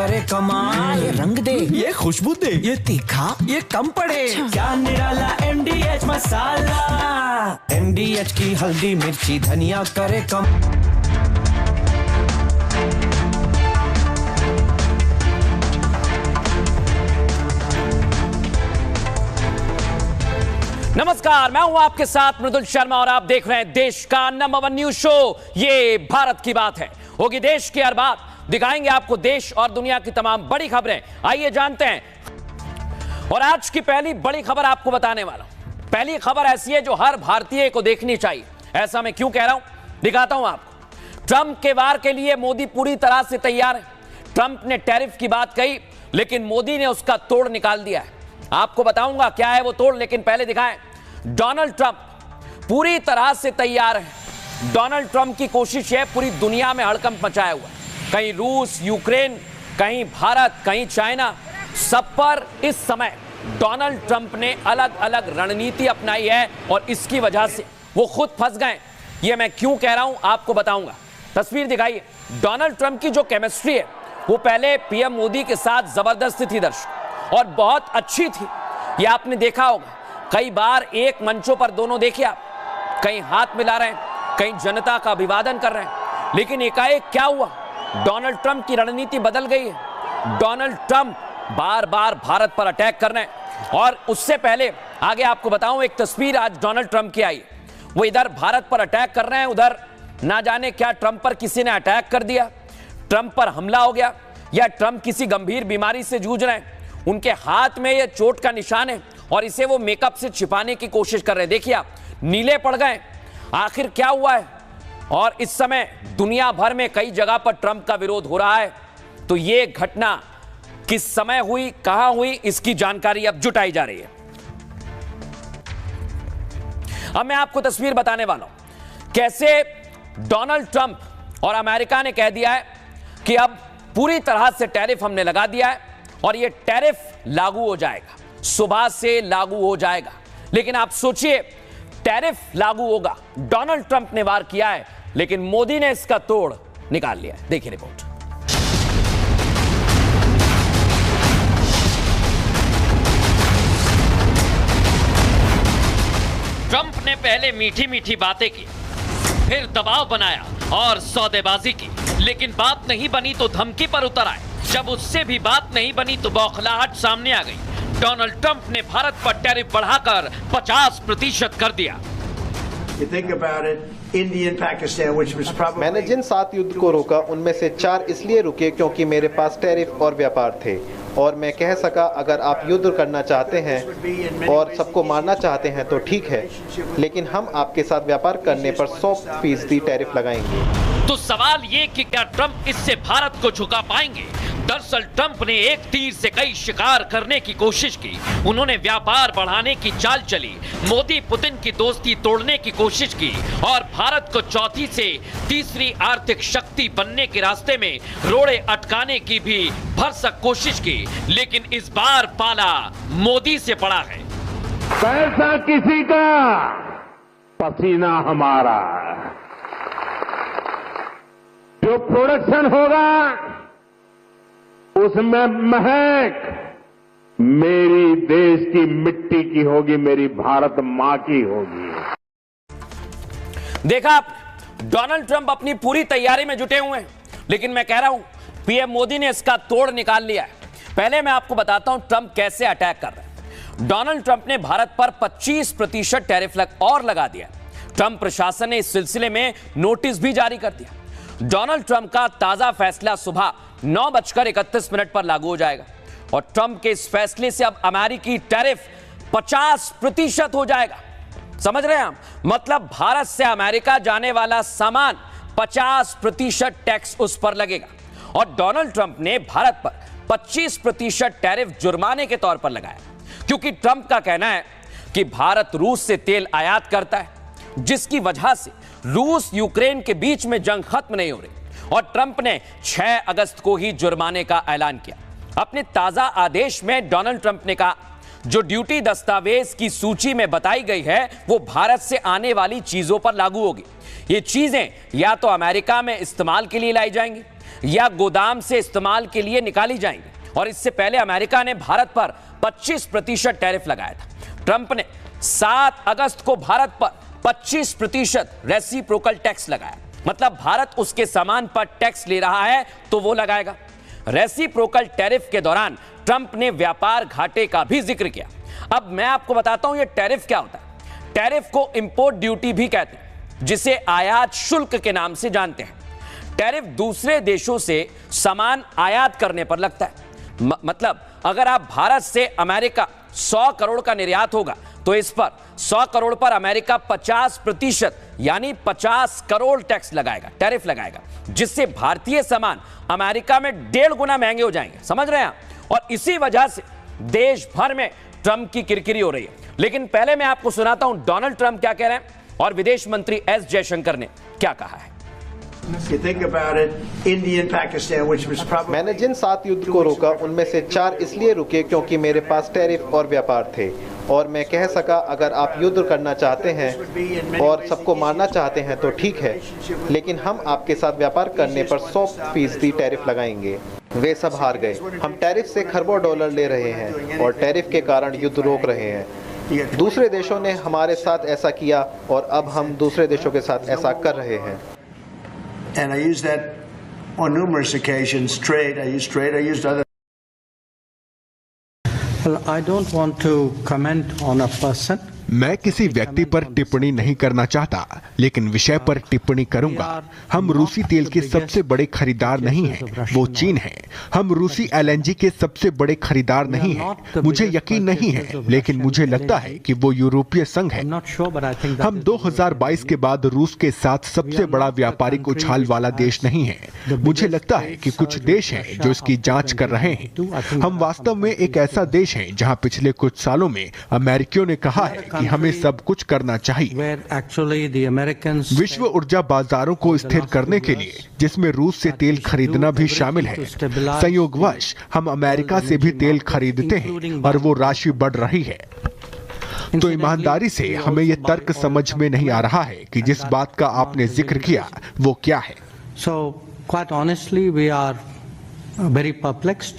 करे कमाल। ये रंग दे, ये खुशबू दे, ये तीखा, ये कम पड़े। क्या निराला MDH मसाला। MDH की हल्दी मिर्ची धनिया करे कम। नमस्कार, मैं हूं आपके साथ मृदुल शर्मा और आप देख रहे हैं देश का नंबर 1 न्यूज शो। ये भारत की बात है, होगी देश की हर बात। दिखाएंगे आपको देश और दुनिया की तमाम बड़ी खबरें। आइए जानते हैं। और आज की पहली बड़ी खबर आपको बताने वाला हूं। पहली खबर ऐसी है जो हर भारतीय को देखनी चाहिए। ऐसा मैं क्यों कह रहा हूं, दिखाता हूं आपको। ट्रंप के वार के लिए मोदी पूरी तरह से तैयार है। ट्रंप ने टैरिफ की बात कही, लेकिन मोदी ने उसका तोड़ निकाल दिया है। आपको बताऊंगा क्या है वो तोड़, लेकिन पहले दिखाएं। डोनाल्ड ट्रंप पूरी तरह से तैयार है। डोनाल्ड ट्रंप की कोशिश है पूरी दुनिया में हड़कंप मचाया हुआ है। कहीं रूस, यूक्रेन, कहीं भारत, कहीं चाइना, सब पर इस समय डोनाल्ड ट्रंप ने अलग अलग रणनीति अपनाई है और इसकी वजह से वो खुद फंस गए। ये मैं क्यों कह रहा हूं आपको बताऊंगा। तस्वीर दिखाइए। डोनाल्ड ट्रंप की जो केमिस्ट्री है वो पहले पीएम मोदी के साथ जबरदस्त थी दर्शक, और बहुत अच्छी थी। ये आपने देखा होगा, कई बार एक मंचों पर दोनों देखिए आप, कहीं हाथ मिला रहे हैं, कहीं जनता का अभिवादन कर रहे हैं। लेकिन एकाएक क्या हुआ, डोनाल्ड ट्रंप की रणनीति बदल गई है। डोनाल्ड ट्रंप बार बार भारत पर अटैक कर रहे हैं। और उससे पहले आगे आपको बताऊं, एक तस्वीर आज डोनाल्ड ट्रंप की आई। वो इधर भारत पर अटैक कर रहे हैं, उधर ना जाने क्या ट्रंप पर किसी ने अटैक कर दिया, ट्रंप पर हमला हो गया, या ट्रंप किसी गंभीर बीमारी से जूझ रहे हैं। उनके हाथ में ये चोट का निशान है और इसे वो मेकअप से छिपाने की कोशिश कर रहे हैं। देखिए आप, नीले पड़ गए। आखिर क्या हुआ है? और इस समय दुनिया भर में कई जगह पर ट्रंप का विरोध हो रहा है। तो ये घटना किस समय हुई, कहां हुई, इसकी जानकारी अब जुटाई जा रही है। अब मैं आपको तस्वीर बताने वाला हूं कैसे डोनाल्ड ट्रंप और अमेरिका ने कह दिया है कि अब पूरी तरह से टैरिफ हमने लगा दिया है और यह टैरिफ लागू हो जाएगा, सुबह से लागू हो जाएगा। लेकिन आप सोचिए, टैरिफ लागू होगा, डोनाल्ड ट्रंप ने वार किया है, लेकिन मोदी ने इसका तोड़ निकाल लिया है। देखिए रिपोर्ट। ट्रंप ने पहले मीठी मीठी बातें की, फिर दबाव बनाया और सौदेबाजी की, लेकिन बात नहीं बनी तो धमकी पर उतर आए। जब उससे भी बात नहीं बनी तो बौखलाहट सामने आ गई। डोनाल्ड ट्रंप ने भारत पर टैरिफ बढ़ाकर 50% कर दिया। मैंने जिन 7 युद्ध को रोका उनमें से 4 इसलिए रुके क्योंकि मेरे पास टैरिफ और व्यापार थे, और मैं कह सका अगर आप युद्ध करना चाहते हैं और सबको मारना चाहते हैं तो ठीक है, लेकिन हम आपके साथ व्यापार करने पर 100% टैरिफ लगाएंगे। तो सवाल ये कि क्या ट्रंप इससे भारत को झुका पाएंगे? दरअसल ट्रंप ने एक तीर से कई शिकार करने की कोशिश की। उन्होंने व्यापार बढ़ाने की चाल चली, मोदी पुतिन की दोस्ती तोड़ने की कोशिश की और भारत को चौथी से तीसरी आर्थिक शक्ति बनने के रास्ते में रोड़े अटकाने की भी भरसक कोशिश की। लेकिन इस बार पाला मोदी से पड़ा है। पैसा किसी का, पसीना हमारा। जो प्रोडक्शन होगा उसमें महक मेरी देश की मिट्टी की होगी, मेरी भारत मां की होगी। देखा आप, डोनाल्ड ट्रंप अपनी पूरी तैयारी में जुटे हुए हैं, लेकिन मैं कह रहा हूं पीएम मोदी ने इसका तोड़ निकाल लिया है। पहले मैं आपको बताता हूं ट्रंप कैसे अटैक कर रहे हैं। डोनाल्ड ट्रंप ने भारत पर 25% टैरिफ और लगा दिया। ट्रंप प्रशासन ने इस सिलसिले में नोटिस भी जारी कर दिया। डोनाल्ड ट्रंप का ताजा फैसला सुबह 9:31 पर लागू हो जाएगा और ट्रंप के इस फैसले से अब अमेरिकी टैरिफ 50% हो जाएगा। समझ रहे हैं हम? मतलब भारत से अमेरिका जाने वाला सामान 50% टैक्स उस पर लगेगा। और डोनाल्ड ट्रंप ने भारत पर 25% टैरिफ जुर्माने के तौर पर लगाया, क्योंकि ट्रंप का कहना है कि भारत रूस से तेल आयात करता है, जिसकी वजह से रूस यूक्रेन के बीच में जंग खत्म नहीं हो रही। और ट्रंप ने 6 अगस्त को ही जुर्माने का ऐलान किया। अपने ताजा आदेश में डोनाल्ड ट्रंप ने कहा, जो ड्यूटी दस्तावेज की सूची में बताई गई है वो भारत से आने वाली चीजों पर लागू होगी। ये चीजें या तो अमेरिका में इस्तेमाल के लिए लाई जाएंगी या गोदाम से इस्तेमाल के लिए निकाली जाएंगी। और इससे पहले अमेरिका ने भारत पर 25% टैरिफ लगाया था। ट्रंप ने 7 अगस्त को भारत पर 25% रेसिप्रोकल टैक्स लगाया, मतलब भारत उसके सामान पर टैक्स ले रहा है तो वो लगाएगा। रेसिप्रोकल टैरिफ के दौरान ट्रंप ने व्यापार घाटे का भी जिक्र किया। अब मैं आपको बताता हूं ये टैरिफ क्या होता है। टैरिफ को इंपोर्ट ड्यूटी भी कहते हैं, जिसे आयात शुल्क के नाम से जानते हैं। टैरिफ दूसरे देशों से सामान आयात करने पर लगता है। मतलब अगर आप भारत से अमेरिका 100 करोड़ का निर्यात होगा तो इस पर 100 करोड़ पर अमेरिका 50% यानी 50 करोड़ टैक्स लगाएगा, टैरिफ लगाएगा, जिससे भारतीय सामान अमेरिका में 1.5 गुना महंगे हो जाएंगे। समझ रहे हैं आप? और इसी वजह से देश भर में ट्रंप की किरकिरी हो रही है। लेकिन पहले मैं आपको सुनाता हूं डोनाल्ड ट्रंप क्या कह रहे हैं और विदेश मंत्री एस जयशंकर ने क्या कहा है। मैंने जिन 7 युद्ध को रोका उनमें से 4 इसलिए रुके क्योंकि मेरे पास टैरिफ और व्यापार थे, और मैं कह सका अगर आप युद्ध करना चाहते हैं और सबको मारना चाहते हैं तो ठीक है, लेकिन हम आपके साथ व्यापार करने पर 100% टैरिफ लगाएंगे। वे सब हार गए। हम टैरिफ से खरबों डॉलर ले रहे हैं और टैरिफ के कारण युद्ध रोक रहे हैं। दूसरे देशों ने हमारे साथ ऐसा किया और अब हम दूसरे देशों के साथ ऐसा कर रहे हैं। And I used that on numerous occasions. Trade, I used trade, I used other. Well, I don't want to comment on a person. मैं किसी व्यक्ति पर टिप्पणी नहीं करना चाहता, लेकिन विषय पर टिप्पणी करूंगा। हम रूसी तेल के सबसे बड़े खरीदार नहीं हैं, वो चीन है। हम रूसी एलएनजी के सबसे बड़े खरीदार नहीं हैं। मुझे यकीन नहीं है, लेकिन मुझे लगता है कि वो यूरोपीय संघ है। हम 2022 के बाद रूस के साथ सबसे बड़ा व्यापारिक उछाल वाला देश नहीं है। मुझे लगता है कि कुछ देश हैं जो इसकी जांच कर रहे हैं। हम वास्तव में एक ऐसा देश है जहां पिछले कुछ सालों में अमेरिकियों ने कहा है कि हमें सब कुछ करना चाहिए। विश्व ऊर्जा बाजारों को स्थिर करने के लिए, जिसमें रूस से तेल खरीदना भी शामिल है। संयोगवश हम अमेरिका से भी तेल खरीदते हैं और वो राशि बढ़ रही है। तो ईमानदारी से हमें यह तर्क समझ में नहीं आ रहा है कि जिस बात का आपने जिक्र किया वो क्या है। So, quite honestly, we are very perplexed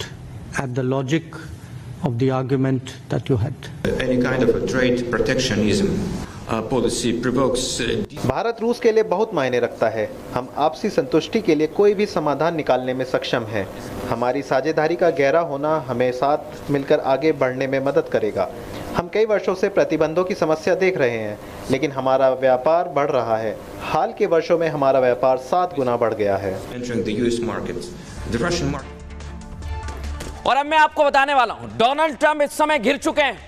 at the logic of the argument that you had. Any kind of a trade protectionism policy provokes. Bharat रूस के लिए बहुत मायने रखता है। हम आपसी संतुष्टि के लिए कोई भी समाधान निकालने में सक्षम हैं। हमारी साझेदारी का गहरा होना हमें साथ मिलकर आगे बढ़ने में मदद करेगा। हम कई वर्षों से प्रतिबंधों की समस्या देख रहे हैं, लेकिन हमारा व्यापार बढ़ रहा है। हाल के वर्षों में हमारा व्यापार 7 गुना बढ़ गया है। Entering the US market, the Russian market. और अब मैं आपको बताने वाला हूं, डोनाल्ड ट्रंप इस समय घिर चुके हैं।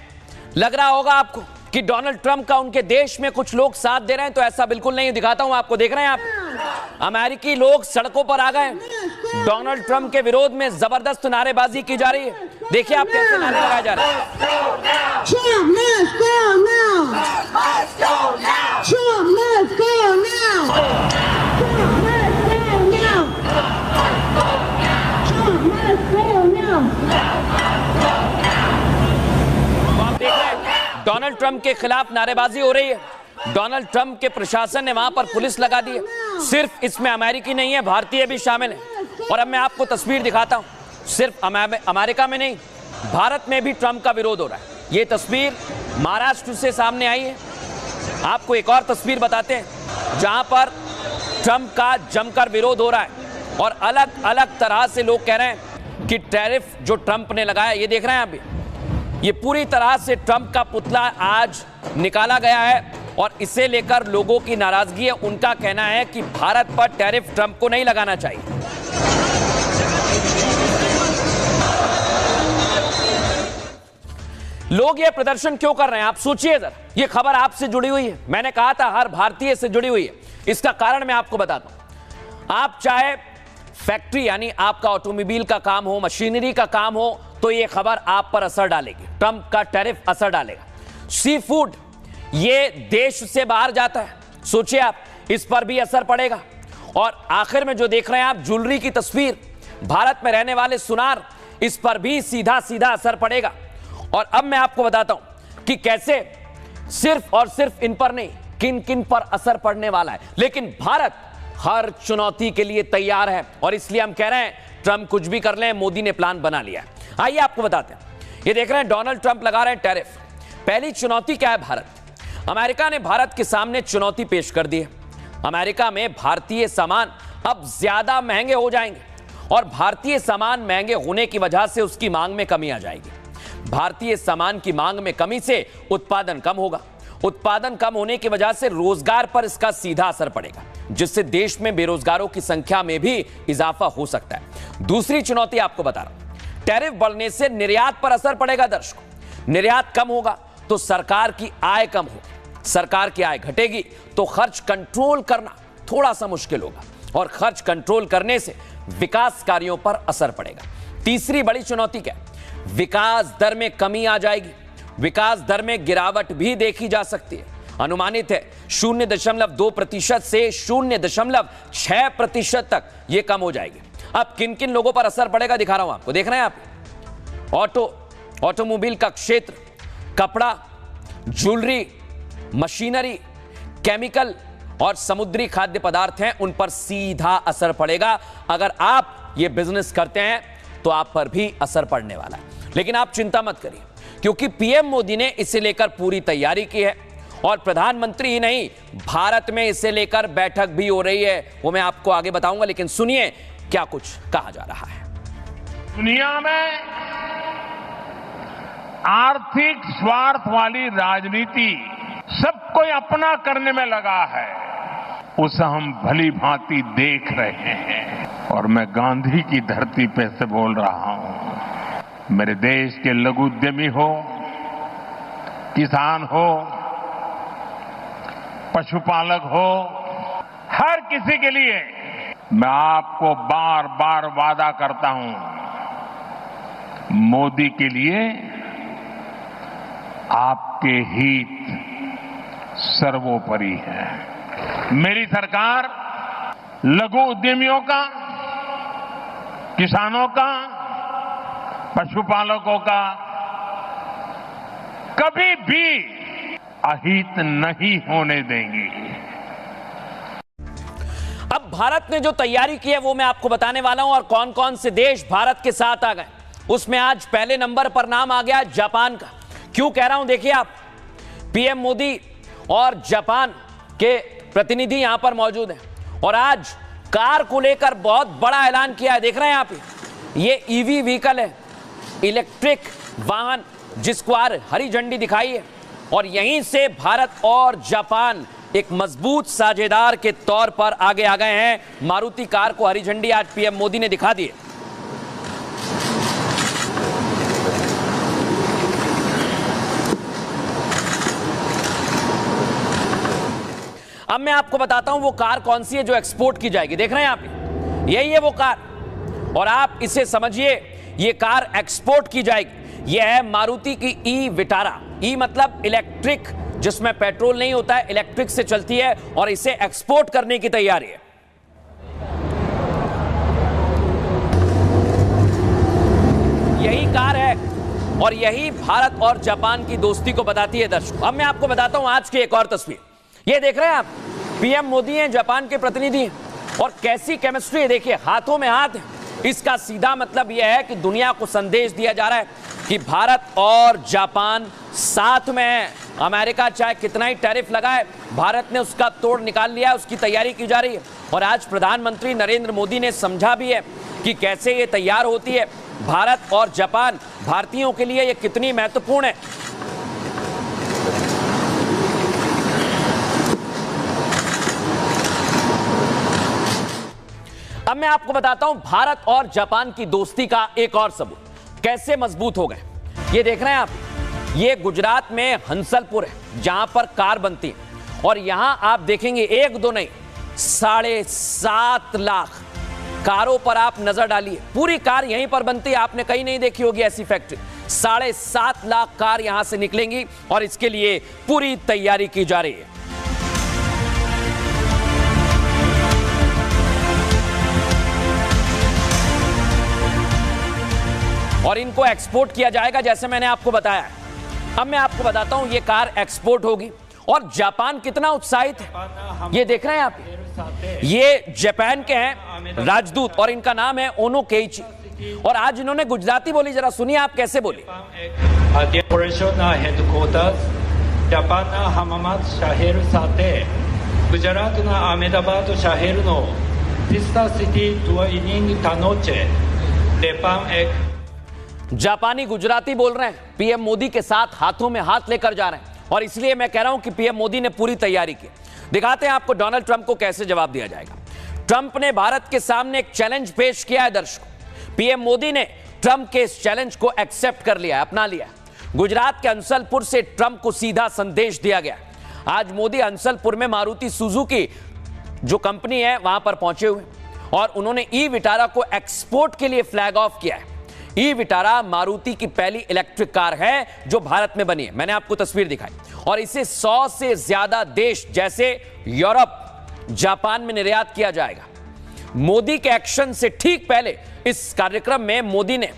लग रहा होगा आपको कि डोनाल्ड ट्रंप का उनके देश में कुछ लोग साथ दे रहे हैं, तो ऐसा बिल्कुल नहीं। दिखाता हूं आपको, देख रहे हैं आप, अमेरिकी लोग सड़कों पर आ गए। डोनाल्ड ट्रंप के विरोध में जबरदस्त नारेबाजी की जा रही है। देखिए आप कैसे नारे लगाए जा रहे हैं। आप देख रहे हैं डोनाल्ड ट्रंप के खिलाफ नारेबाजी हो रही है। डोनाल्ड ट्रंप के प्रशासन ने वहां पर पुलिस लगा दी है। सिर्फ इसमें अमेरिकी नहीं है, भारतीय भी शामिल है। और अब मैं आपको तस्वीर दिखाता हूं, सिर्फ अमेरिका में नहीं, भारत में भी ट्रंप का विरोध हो रहा है। ये तस्वीर महाराष्ट्र से सामने आई है। आपको एक और तस्वीर बताते हैं जहां पर ट्रंप का जमकर विरोध हो रहा है और अलग अलग तरह से लोग कह रहे हैं कि टैरिफ जो ट्रंप ने लगाया, ये देख रहे हैं आप, ये पूरी तरह से ट्रंप का पुतला आज निकाला गया है और इसे लेकर लोगों की नाराजगी है। उनका कहना है कि भारत पर टैरिफ ट्रंप को नहीं लगाना चाहिए। लोग ये प्रदर्शन क्यों कर रहे हैं, आप सोचिए जरा। ये खबर आपसे जुड़ी हुई है, मैंने कहा था हर भारतीय से जुड़ी हुई है। इसका कारण मैं आपको बताता हूं। आप चाहे फैक्ट्री यानी आपका ऑटोमोबाइल का काम हो, मशीनरी का काम हो, तो ये खबर आप पर असर डालेगी। ट्रंप का टैरिफ असर डालेगा। सी फूड ये देश से बाहर जाता है, सोचिए आप, इस पर भी असर पड़ेगा। और आखिर में जो देख रहे हैं आप ज्वेलरी की तस्वीर, भारत में रहने वाले सुनार, इस पर भी सीधा सीधा असर पड़ेगा। और अब मैं आपको बताता हूं कि कैसे सिर्फ और सिर्फ इन पर नहीं, किन किन पर असर पड़ने वाला है। लेकिन भारत हर चुनौती के लिए तैयार है और इसलिए हम कह रहे हैं ट्रंप कुछ भी कर लें, मोदी ने प्लान बना लिया है। आइए आपको बताते हैं। ये देख रहे हैं डोनाल्ड ट्रंप लगा रहे हैं टैरिफ। पहली चुनौती क्या है? भारत। अमेरिका ने भारत के सामने चुनौती पेश कर दी है। अमेरिका में भारतीय सामान अब ज्यादा महंगे हो जाएंगे और भारतीय सामान महंगे होने की वजह से उसकी मांग में कमी आ जाएगी। भारतीय सामान की मांग में कमी से उत्पादन कम होगा। उत्पादन कम होने की वजह से रोजगार पर इसका सीधा असर पड़ेगा, जिससे देश में बेरोजगारों की संख्या में भी इजाफा हो सकता है। दूसरी चुनौती आपको बता रहा हूं, टैरिफ बढ़ने से निर्यात पर असर पड़ेगा। दर्शकों, निर्यात कम होगा तो सरकार की आय कम होगी। सरकार की आय घटेगी तो खर्च कंट्रोल करना थोड़ा सा मुश्किल होगा और खर्च कंट्रोल करने से विकास कार्यों पर असर पड़ेगा। तीसरी बड़ी चुनौती क्या है? विकास दर में कमी आ जाएगी। विकास दर में गिरावट भी देखी जा सकती है। अनुमानित है 0.2% से 0.6% तक यह कम हो जाएगी। अब किन किन लोगों पर असर पड़ेगा दिखा रहा हूं आपको। देख रहे हैं आप, ऑटोमोबाइल का क्षेत्र, कपड़ा, ज्वेलरी, मशीनरी, केमिकल और समुद्री खाद्य पदार्थ हैं, उन पर सीधा असर पड़ेगा। अगर आप ये बिजनेस करते हैं तो आप पर भी असर पड़ने वाला है। लेकिन आप चिंता मत करिए, क्योंकि पीएम मोदी ने इसे लेकर पूरी तैयारी की है और प्रधानमंत्री ही नहीं, भारत में इसे लेकर बैठक भी हो रही है। वो मैं आपको आगे बताऊंगा, लेकिन सुनिए क्या कुछ कहा जा रहा है। दुनिया में आर्थिक स्वार्थ वाली राजनीति सबको अपना करने में लगा है, उसे हम भली भांति देख रहे हैं। और मैं गांधी की धरती पे से बोल रहा हूं, मेरे देश के लघु उद्यमी हो, किसान हो, पशुपालक हो, हर किसी के लिए मैं आपको बार बार वादा करता हूं, मोदी के लिए आपके हित सर्वोपरि है। मेरी सरकार लघु उद्यमियों का, किसानों का, पशुपालकों का कभी भी अहित नहीं होने देंगी। अब भारत ने जो तैयारी की है वो मैं आपको बताने वाला हूं और कौन कौन से देश भारत के साथ आ गए। उसमें आज पहले नंबर पर नाम आ गया जापान का। क्यों कह रहा हूं? देखिए आप, पीएम मोदी और जापान के प्रतिनिधि यहां पर मौजूद हैं और आज कार को लेकर बहुत बड़ा ऐलान किया है। देख रहे हैं आप, ये ईवी व्हीकल है, इलेक्ट्रिक वाहन, जिसको आज हरी झंडी दिखाई है और यहीं से भारत और जापान एक मजबूत साझेदार के तौर पर आगे आ गए हैं। मारुति कार को हरी झंडी आज पीएम मोदी ने दिखा दी है। अब मैं आपको बताता हूं वो कार कौन सी है जो एक्सपोर्ट की जाएगी। देख रहे हैं आप, यही है वो कार और आप इसे समझिए, ये कार एक्सपोर्ट की जाएगी। यह है मारुति की ई विटारा। ई मतलब इलेक्ट्रिक, जिसमें पेट्रोल नहीं होता है, इलेक्ट्रिक से चलती है और इसे एक्सपोर्ट करने की तैयारी है। यही कार है और यही भारत और जापान की दोस्ती को बताती है। दर्शकों, अब मैं आपको बताता हूं आज की एक और तस्वीर। ये देख रहे हैं आप, पीएम मोदी हैं, जापान के प्रतिनिधि हैं और कैसी केमिस्ट्री है। देखिए, हाथों में हाथ है। इसका सीधा मतलब यह है कि दुनिया को संदेश दिया जा रहा है कि भारत और जापान साथ में है। अमेरिका चाहे कितना ही टैरिफ लगाए, भारत ने उसका तोड़ निकाल लिया है, उसकी तैयारी की जा रही है। और आज प्रधानमंत्री नरेंद्र मोदी ने समझा भी है कि कैसे ये तैयार होती है। भारत और जापान भारतीयों के लिए ये कितनी महत्वपूर्ण है। अब मैं आपको बताता हूं भारत और जापान की दोस्ती का एक और सबूत कैसे मजबूत हो गए। ये देख रहे हैं आप, ये गुजरात में हंसलपुर है जहां पर कार बनती है और यहां आप देखेंगे एक दो नहीं, 7.5 लाख कारों पर आप नजर डालिए। पूरी कार यहीं पर बनती है, आपने कहीं नहीं देखी होगी ऐसी फैक्ट्री। 7.5 लाख कार यहां से निकलेंगी और इसके लिए पूरी तैयारी की जा रही है। और इनको एक्सपोर्ट किया जाएगा, जैसे मैंने आपको बताया है। अब मैं आपको बताता हूं ये कार एक्सपोर्ट होगी और जापान कितना उत्साहित है। ये देख रहे हैं आप, ये जापान के हैं राजदूत और इनका नाम है ओनो केइची और आज इन्होंने गुजराती बोली, जरा सुनिए आप कैसे बोली। જાપાનના હમામાત શહેર સાથે ગુજરાતના અહેમદાબાદ શહેરનો તિસ્તા સિટી ટ્વિનિંગ તાનોચે લેપામ એક जापानी गुजराती बोल रहे हैं, पीएम मोदी के साथ हाथों में हाथ लेकर जा रहे हैं और इसलिए मैं कह रहा हूं कि पीएम मोदी ने पूरी तैयारी की। दिखाते हैं आपको डोनाल्ड ट्रंप को कैसे जवाब दिया जाएगा। ट्रंप ने भारत के सामने एक चैलेंज पेश किया है दर्शकों। पीएम मोदी ने ट्रंप के इस चैलेंज को एक्सेप्ट कर लिया है, अपना लिया है। गुजरात के अंसलपुर से ट्रंप को सीधा संदेश दिया गया। आज मोदी अंसलपुर में मारुति सुजुकी जो कंपनी है वहां पर पहुंचे हुए और उन्होंने ई विटारा को एक्सपोर्ट के लिए फ्लैग ऑफ किया है। ई विटारा मारुति की पहली इलेक्ट्रिक कार है जो भारत में बनी है। मैंने आपको तस्वीर दिखाई और इसे 100 से ज्यादा देश जैसे यूरोप, जापान में निर्यात किया जाएगा। मोदी के एक्शन से ठीक पहले इस कार्यक्रम में मोदी ने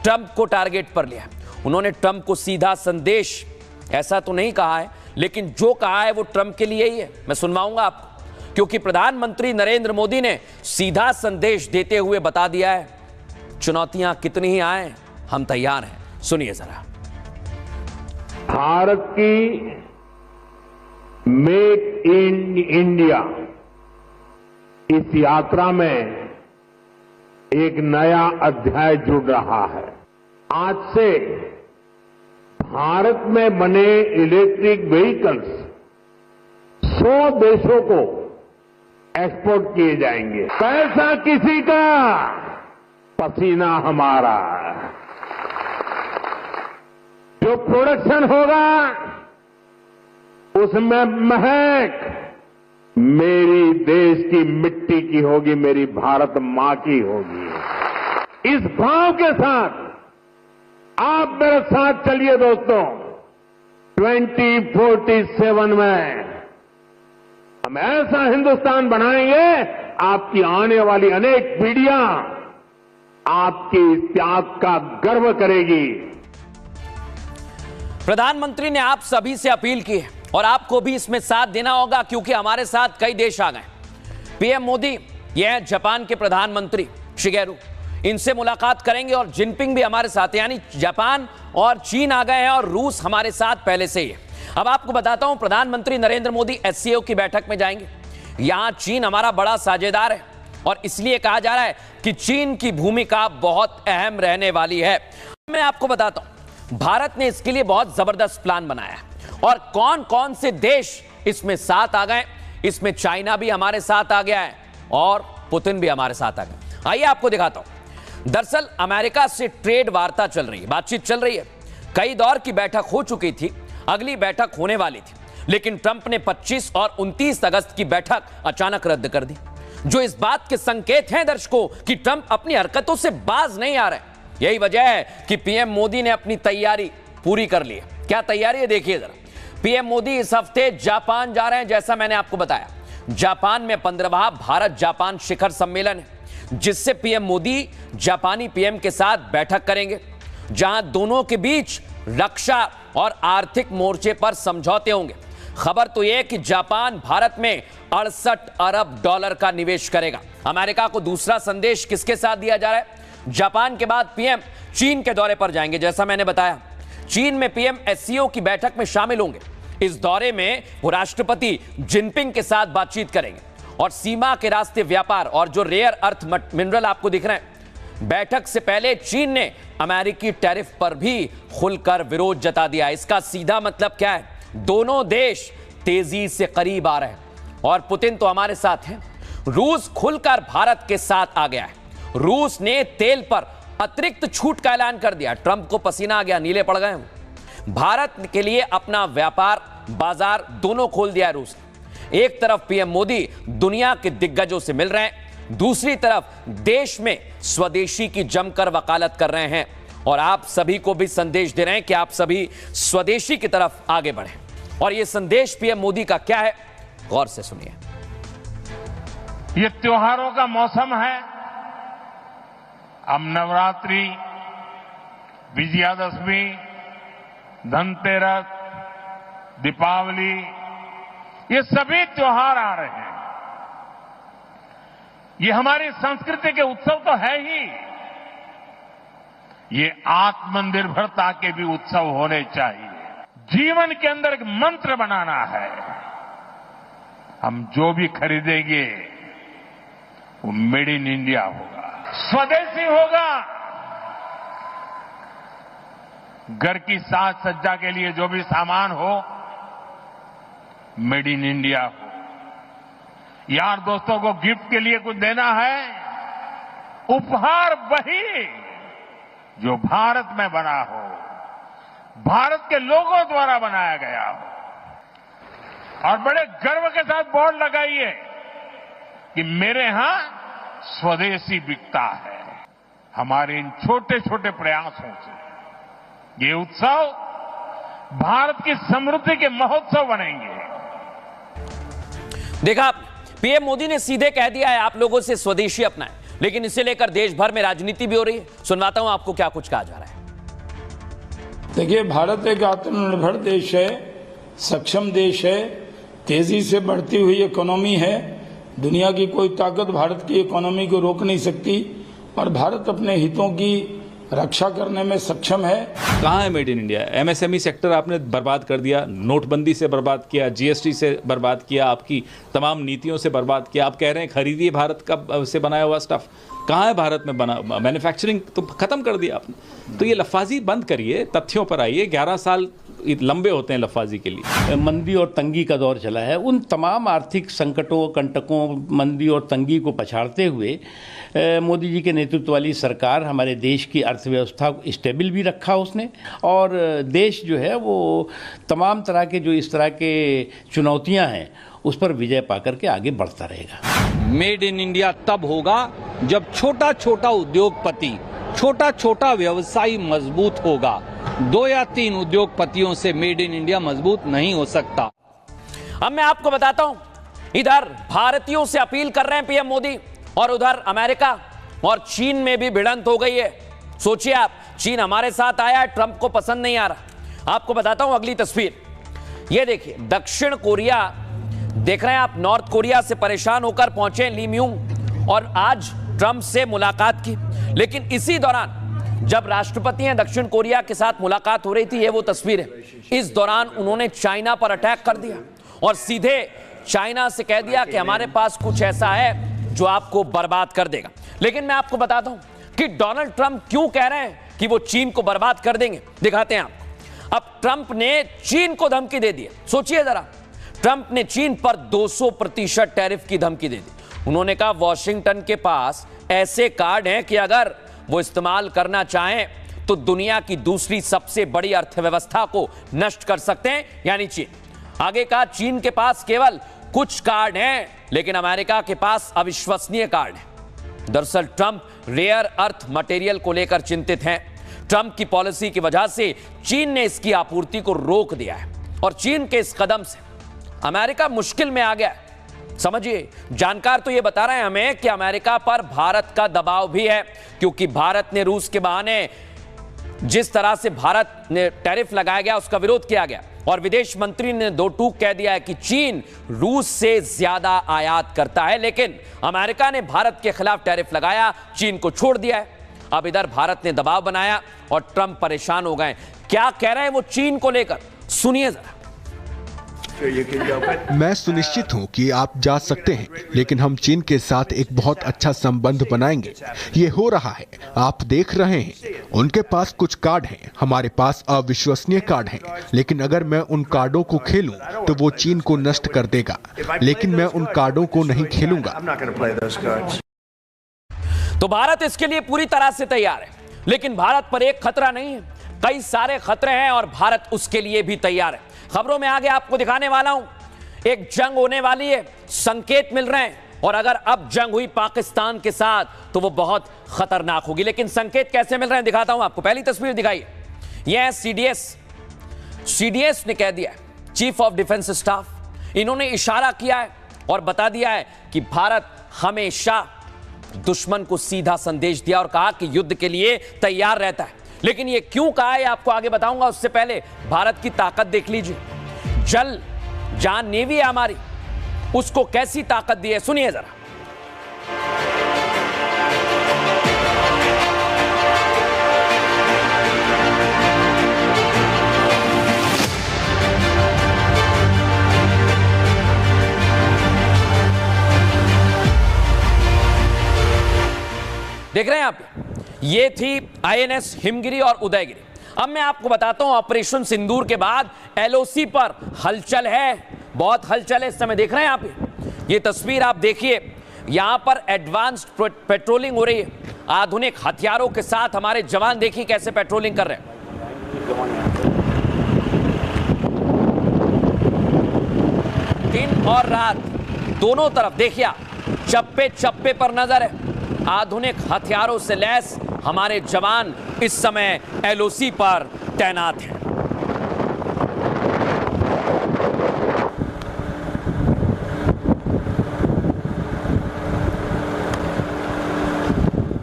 ट्रंप को टारगेट पर लिया। उन्होंने ट्रंप को सीधा संदेश ऐसा तो नहीं कहा है, लेकिन जो कहा है वो ट्रंप के लिए ही है। मैं सुनवाऊंगा आपको, क्योंकि प्रधानमंत्री नरेंद्र मोदी ने सीधा संदेश देते हुए बता दिया है चुनौतियां कितनी ही आए हम तैयार हैं। सुनिए जरा। भारत की मेक इन इंडिया इस यात्रा में एक नया अध्याय जुड़ रहा है। आज से भारत में बने इलेक्ट्रिक व्हीकल्स 100 देशों को एक्सपोर्ट किए जाएंगे। पैसा किसी का, पसीना हमारा। जो प्रोडक्शन होगा उसमें महक मेरी देश की मिट्टी की होगी, मेरी भारत मां की होगी। इस भाव के साथ आप मेरे साथ चलिए दोस्तों। 2047 में हम ऐसा हिंदुस्तान बनाएंगे, आपकी आने वाली अनेक पीढ़ियां आपके इस त्याग का गर्व करेगी। प्रधानमंत्री ने आप सभी से अपील की है और आपको भी इसमें साथ देना होगा, क्योंकि हमारे साथ कई देश आ गए। पीएम मोदी ये हैं जापान के प्रधानमंत्री शिगेरू, इनसे मुलाकात करेंगे और जिनपिंग भी हमारे साथ, यानी जापान और चीन आ गए हैं और रूस हमारे साथ पहले से ही है। अब आपको बताता हूं, प्रधानमंत्री नरेंद्र मोदी एससीओ की बैठक में जाएंगे। यहां चीन हमारा बड़ा साझेदार है और इसलिए कहा जा रहा है कि चीन की भूमिका बहुत अहम रहने वाली है। मैं आपको बताता हूं, भारत ने इसके लिए बहुत जबरदस्त प्लान बनाया है और कौन कौन से देश इसमें साथ आ गए। इसमें चाइना भी हमारे साथ आ गया है और पुतिन भी हमारे साथ आ गए। आइए आपको दिखाता हूं। दरअसल अमेरिका से ट्रेड वार्ता चल रही है, बातचीत चल रही है। कई दौर की बैठक हो चुकी थी, अगली बैठक होने वाली थी, लेकिन ट्रंप ने 25 और 29 अगस्त की बैठक अचानक रद्द कर दी, जो इस बात के संकेत हैं दर्शकों कि ट्रंप अपनी हरकतों से बाज नहीं आ रहे। यही वजह है कि पीएम मोदी ने अपनी तैयारी पूरी कर ली है। क्या तैयारी है देखिए जरा। पीएम मोदी इस हफ्ते जापान जा रहे हैं, जैसा मैंने आपको बताया। जापान में 15वां भारत जापान शिखर सम्मेलन है, जिससे पीएम मोदी जापानी पीएम के साथ बैठक करेंगे, जहां दोनों के बीच रक्षा और आर्थिक मोर्चे पर समझौते होंगे। खबर तो यह कि जापान भारत में 68 अरब डॉलर का निवेश करेगा। अमेरिका को दूसरा संदेश किसके साथ दिया जा रहा है? जापान के बाद पीएम चीन के दौरे पर जाएंगे। जैसा मैंने बताया, चीन में पीएम एससीओ की बैठक में शामिल होंगे। इस दौरे में वो राष्ट्रपति जिनपिंग के साथ बातचीत करेंगे और सीमा के रास्ते व्यापार और जो रेयर अर्थ मिनरल आपको दिख रहे हैं। बैठक से पहले चीन ने अमेरिकी टैरिफ पर भी खुलकर विरोध जता दिया। इसका सीधा मतलब क्या है? दोनों देश तेजी से करीब आ रहे हैं और पुतिन तो हमारे साथ हैं। रूस खुलकर भारत के साथ आ गया है। रूस ने तेल पर अतिरिक्त छूट का ऐलान कर दिया। ट्रंप को पसीना आ गया, नीले पड़ गए। भारत के लिए अपना व्यापार बाजार दोनों खोल दिया है रूस ने। एक तरफ पीएम मोदी दुनिया के दिग्गजों से मिल रहे हैं, दूसरी तरफ देश में स्वदेशी की जमकर वकालत कर रहे हैं और आप सभी को भी संदेश दे रहे हैं कि आप सभी स्वदेशी की तरफ आगे बढ़ें। और यह संदेश पीएम मोदी का क्या है, गौर से सुनिए। ये त्योहारों का मौसम है। अब नवरात्रि, विजयादशमी, धनतेरस, दीपावली, ये सभी त्योहार आ रहे हैं। ये हमारी संस्कृति के उत्सव तो है ही, ये आत्मनिर्भरता के भी उत्सव होने चाहिए। जीवन के अंदर एक मंत्र बनाना है, हम जो भी खरीदेंगे वो मेड इन इंडिया होगा, स्वदेशी होगा। घर की साज सज्जा के लिए जो भी सामान हो मेड इन इंडिया हो। यार दोस्तों को गिफ्ट के लिए कुछ देना है, उपहार वही जो भारत में बना हो, भारत के लोगों द्वारा बनाया गया हो। और बड़े गर्व के साथ बोर्ड लगाइए कि मेरे यहां स्वदेशी बिकता है। हमारे इन छोटे छोटे प्रयासों से ये उत्सव भारत की समृद्धि के महोत्सव बनेंगे। देखा, पीएम मोदी ने सीधे कह दिया है आप लोगों से स्वदेशी अपनाएं, लेकिन इसे लेकर देश भर में राजनीति भी हो रही है। सुनवाता हूं आपको क्या कुछ कहा जा रहा है। देखिए, भारत एक आत्मनिर्भर देश है, सक्षम देश है, तेजी से बढ़ती हुई इकोनॉमी है। दुनिया की कोई ताकत भारत की इकोनॉमी को रोक नहीं सकती और भारत अपने हितों की रक्षा करने में सक्षम है। कहाँ है made in India? MSME sector आपने बर्बाद कर दिया, नोटबंदी से बर्बाद किया, जीएसटी से बर्बाद किया, आपकी तमाम नीतियों से बर्बाद किया। आप कह रहे हैं खरीदिए भारत का से बनाया हुआ स्टफ। कहाँ है भारत में बना? मैन्युफैक्चरिंग तो खत्म कर दिया आपने। तो ये लफाजी बंद करिए, तथ्यों पर आइए। 11 साल लंबे होते हैं लफाजी के लिए। मंदी और तंगी का दौर चला है, उन तमाम आर्थिक संकटों, कंटकों, मंदी और तंगी को पछाड़ते हुए मोदी जी के नेतृत्व वाली सरकार हमारे देश की अर्थव्यवस्था को स्टेबल भी रखा उसने, और देश जो है वो तमाम तरह के जो इस तरह के चुनौतियां हैं उस पर विजय पाकर के आगे बढ़ता रहेगा। मेड इन इंडिया तब होगा जब छोटा छोटा उद्योगपति, छोटा छोटा व्यवसायी मजबूत होगा। 2 या 3 उद्योगपतियों से मेड इन इंडिया मजबूत नहीं हो सकता। अब मैं आपको बताता हूं, इधर भारतीयों से अपील कर रहे हैं पीएम मोदी, और उधर अमेरिका और चीन में भी भिड़ंत हो गई है। सोचिए आप, चीन हमारे साथ आया है, ट्रंप को पसंद नहीं आ रहा। आपको बताता हूं अगली तस्वीर, ये देखिए, दक्षिण कोरिया देख रहे हैं आप, नॉर्थ कोरिया से परेशान होकर पहुंचे ली म्यूंग और आज ट्रंप से मुलाकात की। लेकिन इसी दौरान जब राष्ट्रपति हैं दक्षिण कोरिया के साथ मुलाकात हो रही थी, ये वो तस्वीर है। इस दौरान उन्होंने चाइना पर अटैक कर दिया और सीधे चाइना से कह दिया कि हमारे पास कुछ ऐसा है जो आपको बर्बाद कर देगा। लेकिन मैं आपको बताता हूं कि डोनाल्ड ट्रंप क्यों कह रहे हैं कि वो चीन को बर्बाद कर देंगे। दिखाते हैं आपको। अब ट्रंप ने चीन को धमकी दे दी। सोचिए जरा, ट्रंप ने चीन पर 200% टैरिफ की धमकी दे दी। उन्होंने कहा वॉशिंगटन के पास ऐसे कार्ड हैं कि अगर वो इस्तेमाल करना चाहें तो दुनिया की दूसरी सबसे बड़ी अर्थव्यवस्था को नष्ट कर सकते हैं, यानी चीन। आगे कहा चीन के पास केवल कुछ कार्ड हैं, लेकिन अमेरिका के पास अविश्वसनीय कार्ड हैं। दरअसल ट्रंप रेयर अर्थ मटेरियल को लेकर चिंतित हैं। ट्रंप की पॉलिसी की वजह से चीन ने इसकी आपूर्ति को रोक दिया है और चीन के इस कदम से अमेरिका मुश्किल में आ गया है। समझिए, जानकार तो यह बता रहे हैं हमें कि अमेरिका पर भारत का दबाव भी है, क्योंकि भारत ने रूस के बहाने जिस तरह से भारत ने टैरिफ लगाया गया उसका विरोध किया गया और विदेश मंत्री ने 2 टूक कह दिया है कि चीन रूस से ज्यादा आयात करता है। लेकिन अमेरिका ने भारत के खिलाफ टैरिफ लगाया, चीन को छोड़ दिया है। अब इधर भारत ने दबाव बनाया और ट्रंप परेशान हो गए। क्या कह रहे हैं वो चीन को लेकर, सुनिए जरा। मैं सुनिश्चित हूं कि आप जा सकते हैं, लेकिन हम चीन के साथ एक बहुत अच्छा संबंध बनाएंगे। ये हो रहा है, आप देख रहे हैं। उनके पास कुछ कार्ड हैं, हमारे पास अविश्वसनीय कार्ड हैं। लेकिन अगर मैं उन कार्डों को खेलूं तो वो चीन को नष्ट कर देगा, लेकिन मैं उन कार्डों को नहीं खेलूंगा। तो भारत इसके लिए पूरी तरह से तैयार है, लेकिन भारत पर एक खतरा नहीं है, कई सारे खतरे हैं और भारत उसके लिए भी तैयार है। खबरों में आगे आपको दिखाने वाला हूं, एक जंग होने वाली है, संकेत मिल रहे हैं, और अगर अब जंग हुई पाकिस्तान के साथ तो वो बहुत खतरनाक होगी। लेकिन संकेत कैसे मिल रहे हैं दिखाता हूं आपको। पहली तस्वीर दिखाइए, यह है सीडीएस ने कह दिया, चीफ ऑफ डिफेंस स्टाफ, इन्होंने इशारा किया है और बता दिया है कि भारत हमेशा दुश्मन को सीधा संदेश दिया और कहा कि युद्ध के लिए तैयार रहता है। लेकिन ये क्यों कहा है आपको आगे बताऊंगा, उससे पहले भारत की ताकत देख लीजिए। जल जहां नेवी है हमारी, उसको कैसी ताकत दी है, सुनिए जरा। देख रहे हैं आप, ये थी INS हिमगिरी और उदयगिरी। अब मैं आपको बताता हूं ऑपरेशन सिंदूर के बाद LOC पर हलचल है, बहुत हलचल है इस समय। देख रहे हैं आप, ये तस्वीर आप देखिए, यहां पर एडवांस्ड पेट्रोलिंग हो रही है, आधुनिक हथियारों के साथ हमारे जवान देखिए कैसे पेट्रोलिंग कर रहे हैं। दिन और रात दोनों तरफ देखिए, चप्पे चप्पे पर नजर है, आधुनिक हथियारों से लैस हमारे जवान इस समय LOC पर तैनात हैं।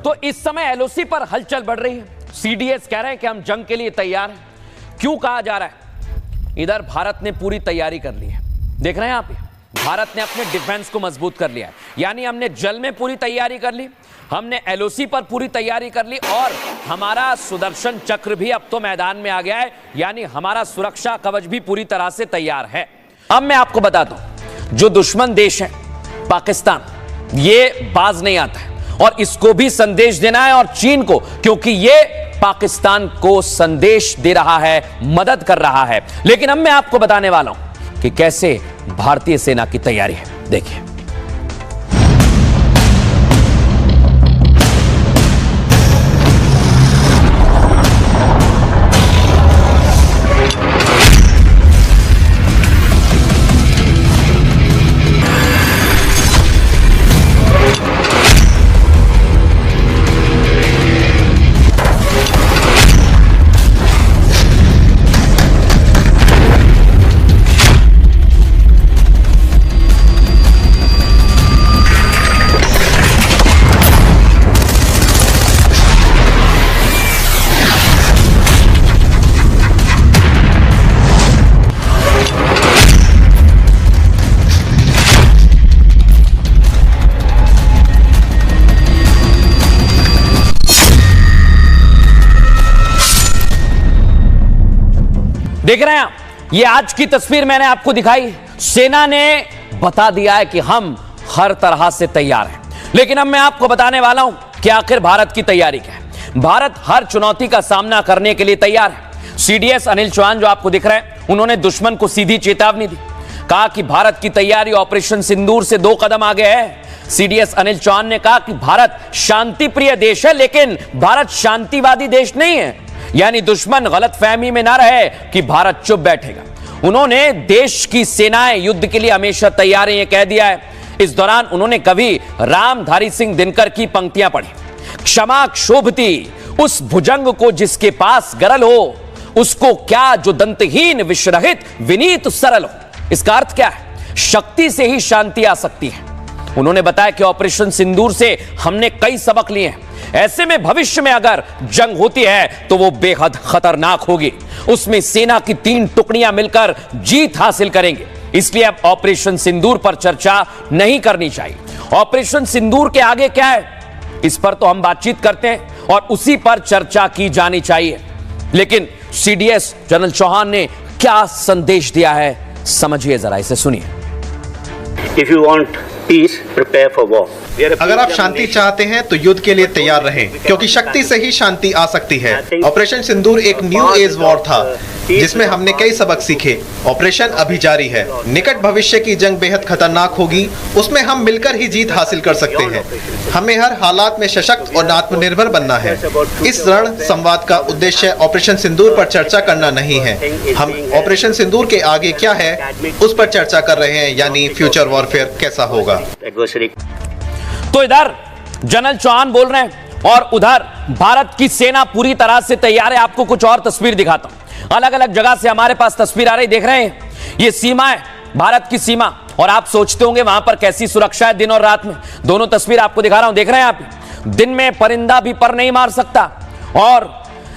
तो इस समय LOC पर हलचल बढ़ रही है। CDS कह रहे हैं कि हम जंग के लिए तैयार हैं। क्यों कहा जा रहा है? इधर भारत ने पूरी तैयारी कर ली है, देख रहे हैं आप, भारत ने अपने डिफेंस को मजबूत कर लिया है। यानी हमने जल में पूरी तैयारी कर ली, हमने LOC पर पूरी तैयारी कर ली, और हमारा सुदर्शन चक्र भी अब तो मैदान में आ गया है। यानी हमारा सुरक्षा कवच भी पूरी तरह से तैयार है। अब मैं आपको बताता हूं, जो दुश्मन देश है पाकिस्तान, ये बाज नहीं आता है, और इसको भी संदेश देना है, और चीन को, क्योंकि ये पाकिस्तान को संदेश दे रहा है, मदद कर रहा है। लेकिन अब मैं आपको बताने वाला हूं कि कैसे भारतीय सेना की तैयारी है। देखिए, देख रहे हैं आप, ये आज की तस्वीर मैंने आपको दिखाई। सेना ने बता दिया है कि हम हर तरह से तैयार हैं। लेकिन अब मैं आपको बताने वाला हूं कि आखिर भारत की तैयारी क्या है। भारत हर चुनौती का सामना करने के लिए तैयार है। CDS अनिल चौहान जो आपको दिख रहे हैं, उन्होंने दुश्मन को सीधी चेतावनी दी, कहा कि भारत की तैयारी ऑपरेशन सिंदूर से 2 कदम आगे है। CDS अनिल चौहान ने कहा कि भारत शांति प्रिय देश है, लेकिन भारत शांतिवादी देश नहीं है। यानी दुश्मन गलतफहमी में ना रहे कि भारत चुप बैठेगा। उन्होंने देश की सेनाएं युद्ध के लिए हमेशा तैयार हैं, यह कह दिया है। इस दौरान उन्होंने कभी रामधारी सिंह दिनकर की पंक्तियां पढ़ी, क्षमा क्षोभती उस भुजंग को जिसके पास गरल हो, उसको क्या जो दंतहीन विषरहित विनीत सरल हो। इसका अर्थ क्या है? शक्ति से ही शांति आ सकती है। उन्होंने बताया कि ऑपरेशन सिंदूर से हमने कई सबक लिए हैं। ऐसे में भविष्य में अगर जंग होती है तो वो बेहद खतरनाक होगी। उसमें सेना की 3 टुकड़ियां मिलकर जीत हासिल करेंगे। इसलिए अब ऑपरेशन सिंदूर पर चर्चा नहीं करनी चाहिए। ऑपरेशन सिंदूर के आगे क्या है, इस पर तो हम बातचीत करते हैं और उसी पर चर्चा की जानी चाहिए। लेकिन CDS जनरल चौहान ने क्या संदेश दिया है, समझिए जरा, इसे सुनिए। If you want peace, prepare for war. अगर आप शांति चाहते हैं तो युद्ध के लिए तैयार रहें, क्योंकि शक्ति से ही शांति आ सकती है। ऑपरेशन सिंदूर एक न्यू एज वॉर था जिसमें हमने कई सबक सीखे। ऑपरेशन अभी जारी है। निकट भविष्य की जंग बेहद खतरनाक होगी, उसमें हम मिलकर ही जीत हासिल कर सकते हैं। हमें हर हालात में सशक्त और आत्मनिर्भर बनना है। इस रण संवाद का उद्देश्य ऑपरेशन सिंदूर पर चर्चा करना नहीं है। हम ऑपरेशन सिंदूर के आगे क्या है उस पर चर्चा कर रहे हैं, यानी फ्यूचर वॉरफेयर कैसा होगा। तो इधर जनरल चौहान बोल रहे हैं और उधर भारत की सेना पूरी तरह से तैयार है। आपको कुछ और तस्वीर दिखाता हूं। अलग अलग जगह से हमारे पास तस्वीर आ रही, देख रहे हैं, ये सीमा है, भारत की सीमा। और आप सोचते होंगे वहां पर कैसी सुरक्षा है दिन और रात में। दोनों तस्वीर आपको दिखा रहा हूं, देख रहे हैं आप। दिन में परिंदा भी पर नहीं मार सकता। और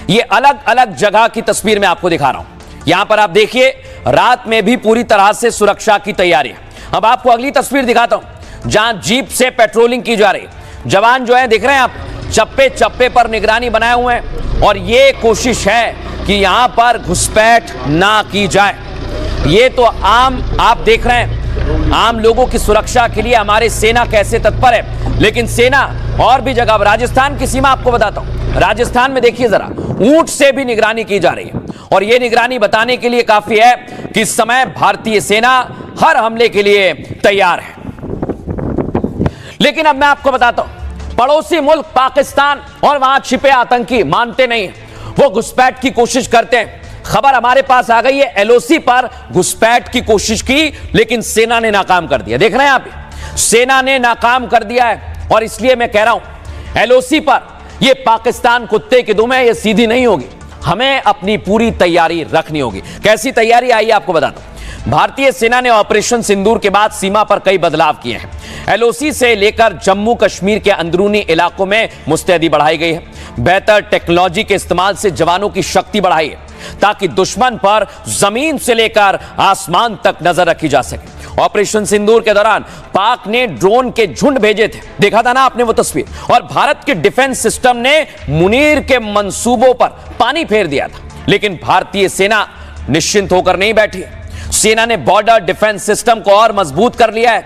ये अलग अलग जगह की तस्वीर मैं आपको दिखा रहा हूं। यहां पर आप देखिए, रात में भी पूरी तरह से सुरक्षा की तैयारी है। अब आपको अगली तस्वीर दिखाता हूं, जहां जीप से पेट्रोलिंग की जा रही है। जवान जो है, देख रहे हैं आप, चप्पे चप्पे पर निगरानी बनाए हुए हैं और ये कोशिश है कि यहां पर घुसपैठ ना की जाए। ये तो आम आप देख रहे हैं आम लोगों की सुरक्षा के लिए हमारी सेना कैसे तत्पर है। लेकिन सेना और भी जगह, राजस्थान की सीमा आपको बताता हूं। राजस्थान में देखिए जरा, ऊंट से भी निगरानी की जा रही है और यह निगरानी बताने के लिए काफी है कि इस समय भारतीय सेना हर हमले के लिए तैयार है। लेकिन अब मैं आपको बताता हूं, पड़ोसी मुल्क पाकिस्तान और वहां छिपे आतंकी मानते नहीं हैं, वो घुसपैठ की कोशिश करते हैं। खबर हमारे पास आ गई है, एलओसी पर घुसपैठ की कोशिश की लेकिन सेना ने नाकाम कर दिया। देख रहे हैं आप, सेना ने नाकाम कर दिया है। और इसलिए मैं कह रहा हूं, एलओसी पर यह पाकिस्तान कुत्ते की दुम है, यह सीधी नहीं होगी। हमें अपनी पूरी तैयारी रखनी होगी। कैसी तैयारी, आइए आपको बताता हूं। भारतीय सेना ने ऑपरेशन सिंदूर के बाद सीमा पर कई बदलाव किए हैं। एलओसी से लेकर जम्मू कश्मीर के अंदरूनी इलाकों में मुस्तैदी बढ़ाई गई है। बेहतर टेक्नोलॉजी के इस्तेमाल से जवानों की शक्ति बढ़ाई है ताकि दुश्मन पर जमीन से लेकर आसमान तक नजर रखी जा सके। ऑपरेशन सिंदूर के दौरान पाक ने ड्रोन के झुंड भेजे थे, देखा था ना आपने वो तस्वीर, और भारत के डिफेंस सिस्टम ने मुनीर के मंसूबों पर पानी फेर दिया था। लेकिन भारतीय सेना निश्चिंत होकर नहीं बैठी। सेना ने बॉर्डर डिफेंस सिस्टम को और मजबूत कर लिया है।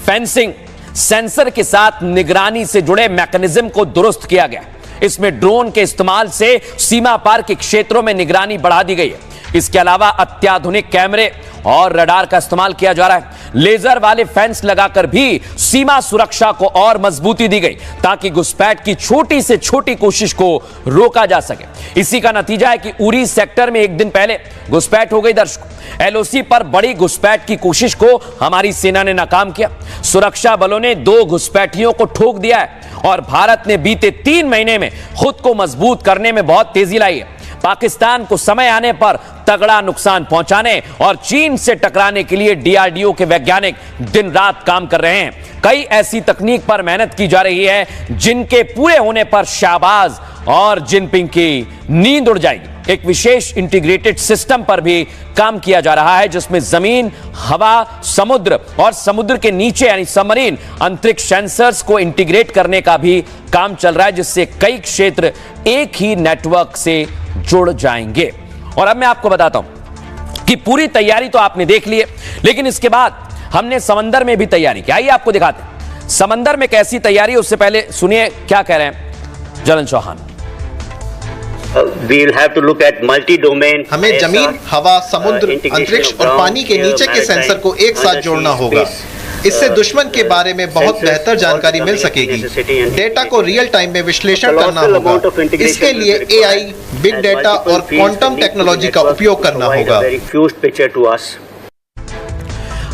फेंसिंग, सेंसर के साथ निगरानी से जुड़े मैकेनिज्म को दुरुस्त किया गया। इसमें ड्रोन के इस्तेमाल से सीमा पार के क्षेत्रों में निगरानी बढ़ा दी गई है। इसके अलावा अत्याधुनिक कैमरे और रडार का इस्तेमाल किया जा रहा है। लेजर वाले फेंस लगाकर भी सीमा सुरक्षा को और मजबूती दी गई ताकि घुसपैठ की छोटी से छोटी कोशिश को रोका जा सके। इसी का नतीजा है कि उरी सेक्टर में एक दिन पहले घुसपैठ हो गई। दर्शकों, एलओसी पर बड़ी घुसपैठ की कोशिश को हमारी सेना ने नाकाम किया। सुरक्षा बलों ने 2 घुसपैठियों को ठोक दिया है और भारत ने बीते 3 महीने में खुद को मजबूत करने में बहुत तेजी लाई है। पाकिस्तान को समय आने पर तगड़ा नुकसान पहुंचाने और चीन से टकराने के लिए डीआरडीओ के वैज्ञानिक दिन रात काम कर रहे हैं। कई ऐसी तकनीक पर मेहनत की जा रही है जिनके पूरे होने पर शाहबाज और जिनपिंग की नींद उड़ जाएगी। एक विशेष इंटीग्रेटेड सिस्टम पर भी काम किया जा रहा है जिसमें जमीन, हवा, समुद्र और समुद्र के नीचे यानी सबमरीन अंतरिक्ष सेंसर्स को इंटीग्रेट करने का भी काम चल रहा है, जिससे कई क्षेत्र एक ही नेटवर्क से जुड़ जाएंगे। और अब मैं आपको बताता हूं कि पूरी तैयारी तो आपने देख ली है, लेकिन इसके बाद हमने समंदर में भी तैयारी की। आइए आपको दिखाते हैं समंदर में कैसी तैयारी। उससे पहले सुनिए क्या कह रहे हैं जलन Chauhan. We'll have to look at multi-domain. हमें जमीन, हवा, समुद्र, अंतरिक्ष और पानी के नीचे के सेंसर को एक साथ जोड़ना होगा। इससे दुश्मन के बारे में बहुत बेहतर जानकारी मिल सकेगी। डेटा को रियल टाइम में विश्लेषण करना होगा। इसके लिए एआई, बिग डेटा और क्वांटम टेक्नोलॉजी का उपयोग करना होगा।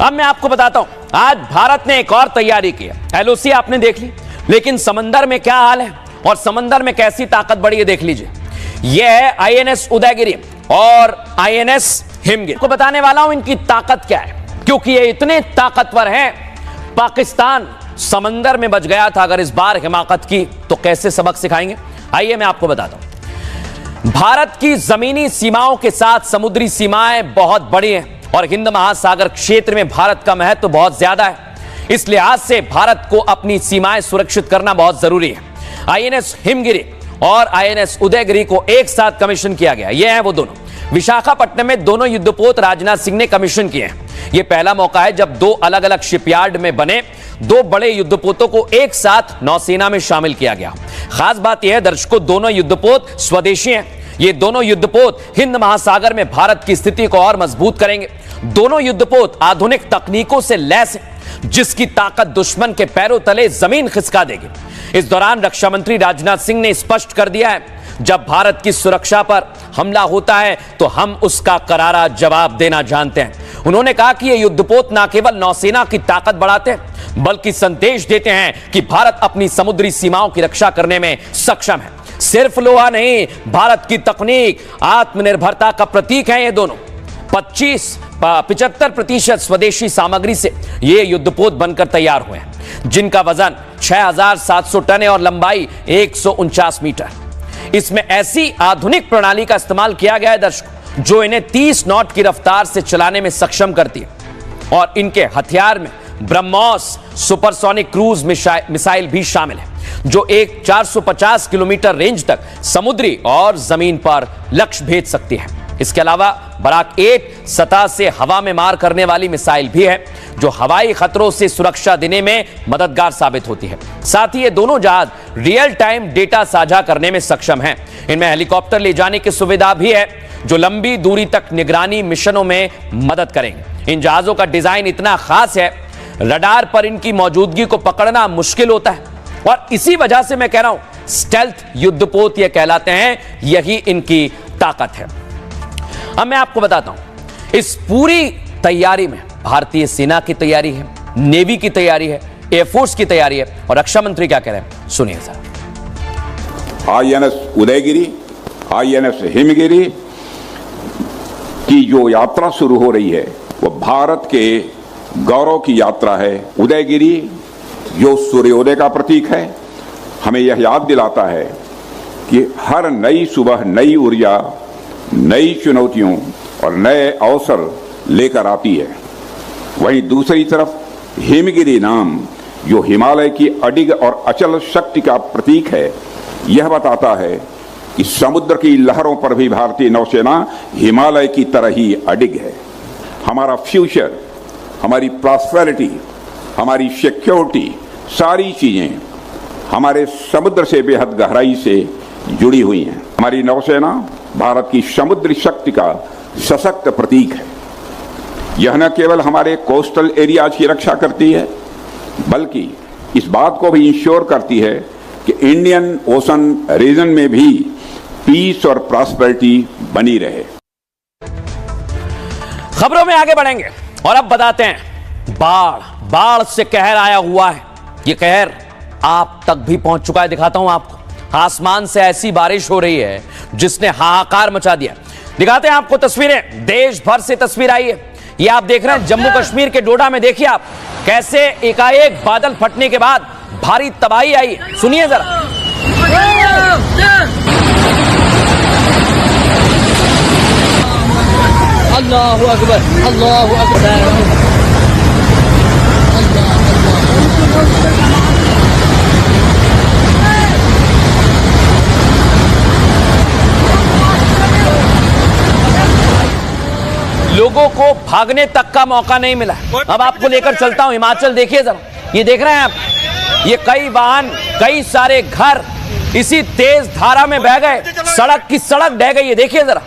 अब मैं आपको बताता हूं, आज भारत ने एक और तैयारी की है। एलओसी आपने देख ली, लेकिन समंदर में क्या हाल है और समंदर में कैसी ताकत बढ़ी है देख लीजिए। यह है आईएनएस उदयगिरी और आईएनएस हिमगिरी। को बताने वाला हूं इनकी ताकत क्या है, क्योंकि ये इतने ताकतवर हैं। पाकिस्तान समंदर में बच गया था, अगर इस बार हिमाकत की तो कैसे सबक सिखाएंगे, आइए मैं आपको बताता हूं। भारत की जमीनी सीमाओं के साथ समुद्री सीमाएं बहुत बड़ी हैं और हिंद महासागर क्षेत्र में भारत का महत्व बहुत ज्यादा है। इस लिहाज से भारत को अपनी सीमाएं सुरक्षित करना बहुत जरूरी है। आईएनएस हिमगिरी और आईएनएस उदयगिरी को एक साथ कमीशन किया गया। ये हैं वो दोनों। विशाखापट्टनम में दोनों युद्धपोत राजनाथ सिंह ने कमीशन किए हैं। यह पहला मौका है जब 2 अलग अलग शिपयार्ड में बने 2 बड़े युद्धपोतों को एक साथ नौसेना में शामिल किया गया। खास बात यह है दर्शकों, दोनों युद्धपोत स्वदेशी हैं। ये दोनों युद्धपोत हिंद महासागर में भारत की स्थिति को और मजबूत करेंगे। दोनों युद्धपोत आधुनिक तकनीकों से लैस हैं जिसकी ताकत दुश्मन के पैरों तले जमीन खिसका देगी। इस दौरान रक्षा मंत्री राजनाथ सिंह ने स्पष्ट कर दिया है, जब भारत की सुरक्षा पर हमला होता है तो हम उसका करारा जवाब देना जानते हैं। उन्होंने कहा कि ये युद्धपोत न केवल नौसेना की ताकत बढ़ाते हैं बल्कि संदेश देते हैं कि भारत अपनी समुद्री सीमाओं की रक्षा करने में सक्षम है। सिर्फ लोहा नहीं, भारत की तकनीक, आत्मनिर्भरता का प्रतीक है ये दोनों। 75% स्वदेशी सामग्री से ये युद्धपोत बनकर तैयार हुए हैं, जिनका वजन 6700 टन है और लंबाई 149 मीटर। इसमें ऐसी आधुनिक प्रणाली का इस्तेमाल किया गया है दर्शकों, जो इन्हें 30 नॉट की रफ्तार से चलाने में सक्षम करती है। और इनके हथियार में ब्रह्मोस सुपरसोनिक क्रूज मिसाइल भी शामिल है, जो एक 450 किलोमीटर रेंज तक समुद्री और जमीन पर लक्ष्य भेज सकती है। इसके अलावा बराक 8 सतह से हवा में मार करने वाली मिसाइल भी है, जो हवाई खतरों से सुरक्षा देने में मददगार साबित होती है। साथ ही ये दोनों जहाज रियल टाइम डेटा साझा करने में सक्षम हैं। इनमें हेलीकॉप्टर ले जाने की सुविधा भी है, जो लंबी दूरी तक निगरानी मिशनों में मदद करेंगे। इन जहाजों का डिजाइन इतना खास है, रडार पर इनकी मौजूदगी को पकड़ना मुश्किल होता है, और इसी वजह से मैं कह रहा हूं स्टेल्थ युद्धपोत ये कहलाते हैं, यही इनकी ताकत है। अब मैं आपको बताता हूं, इस पूरी तैयारी में भारतीय सेना की तैयारी है, नेवी की तैयारी है, एयरफोर्स की तैयारी है, और रक्षा मंत्री क्या कह रहे हैं, सुनिए sir. INS Udaygiri, INS Himgiri की जो यात्रा शुरू हो रही है वो भारत के गौरव की यात्रा है। उदयगिरी जो सूर्योदय का प्रतीक है, हमें यह याद दिलाता है कि हर नई सुबह नई ऊर्जा, नई चुनौतियों और नए अवसर लेकर आती है। वहीं दूसरी तरफ हिमगिरी नाम जो हिमालय की अडिग और अचल शक्ति का प्रतीक है, यह बताता है कि समुद्र की लहरों पर भी भारतीय नौसेना हिमालय की तरह ही अडिग है। हमारा फ्यूचर, हमारी प्रॉस्पेरिटी, हमारी सिक्योरिटी, सारी चीजें हमारे समुद्र से बेहद गहराई से जुड़ी हुई हैं। हमारी नौसेना भारत की समुद्री शक्ति का सशक्त प्रतीक है। यह न केवल हमारे कोस्टल एरियाज की रक्षा करती है, बल्कि इस बात को भी इंश्योर करती है कि इंडियन ओशन रीजन में भी पीस और प्रॉस्पेरिटी बनी रहे। खबरों में आगे बढ़ेंगे और अब बताते हैं, बाढ़ से कहर आया हुआ है। ये कहर आप तक भी पहुंच चुका है, दिखाता हूं आपको। आसमान से ऐसी बारिश हो रही है जिसने हाहाकार मचा दिया। दिखाते हैं आपको तस्वीरें, देश भर से तस्वीर आई है। ये आप देख रहे हैं जम्मू कश्मीर के डोडा में, देखिए आप कैसे एकाएक बादल फटने के बाद भारी तबाही आई। सुनिए जरा। अल्लाहु अकबर, अल्लाहु अकबर। लोगों को भागने तक का मौका नहीं मिला। अब आपको लेकर चलता हूं हिमाचल, देखिए जरा, ये देख रहे हैं आप, ये कई वाहन, कई सारे घर इसी तेज धारा में बह गए, सड़क की सड़क बह गई है। देखिए जरा,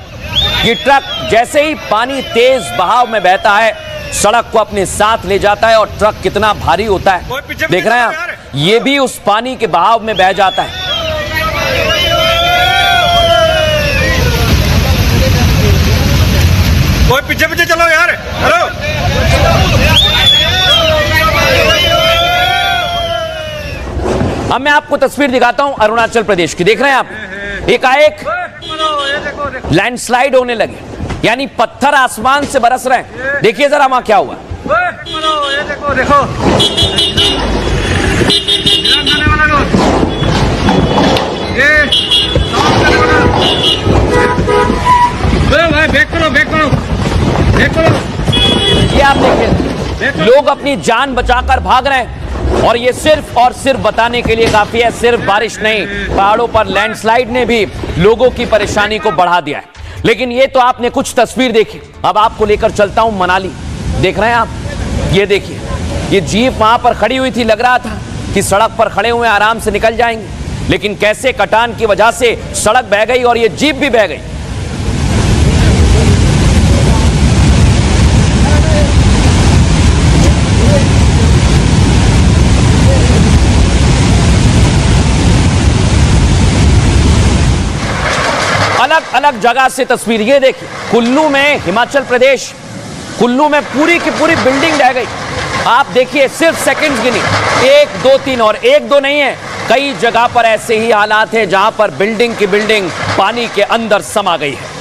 ये ट्रक जैसे ही पानी तेज बहाव में बहता है सड़क को अपने साथ ले जाता है, और ट्रक कितना भारी होता है देख रहे हैं आप, ये भी उस पानी के बहाव में बह जाता है। कोई पीछे पीछे चलो यार, हेलो। अब मैं आपको तस्वीर दिखाता हूं अरुणाचल प्रदेश की, देख रहे हैं आप, एकाएक लैंडस्लाइड होने लगे, यानी पत्थर आसमान से बरस रहे हैं। देखिए जरा वहां क्या हुआ। ये देखो देखो, भाई बैक करो, बैक करो, बैक करो। ये आप देखिए, लोग अपनी जान बचाकर भाग रहे हैं, और ये सिर्फ और सिर्फ बताने के लिए काफी है, सिर्फ बारिश नहीं, पहाड़ों पर लैंडस्लाइड ने भी लोगों की परेशानी को बढ़ा दिया है। लेकिन ये तो आपने कुछ तस्वीर देखी, अब आपको लेकर चलता हूं मनाली। देख रहे हैं आप, ये देखिए, ये जीप वहां पर खड़ी हुई थी, लग रहा था कि सड़क पर खड़े हुए आराम से निकल जाएंगे, लेकिन कैसे कटान की वजह से सड़क बह गई और ये जीप भी बह गई। अलग अलग जगह से तस्वीर, ये देखिए कुल्लू में, हिमाचल प्रदेश, कुल्लू में पूरी की पूरी बिल्डिंग बह गई। आप देखिए, सिर्फ सेकंड्स गिनी, 1 2 3, और 1 2 नहीं है, कई जगह पर ऐसे ही हालात हैं जहां पर बिल्डिंग की बिल्डिंग पानी के अंदर समा गई है।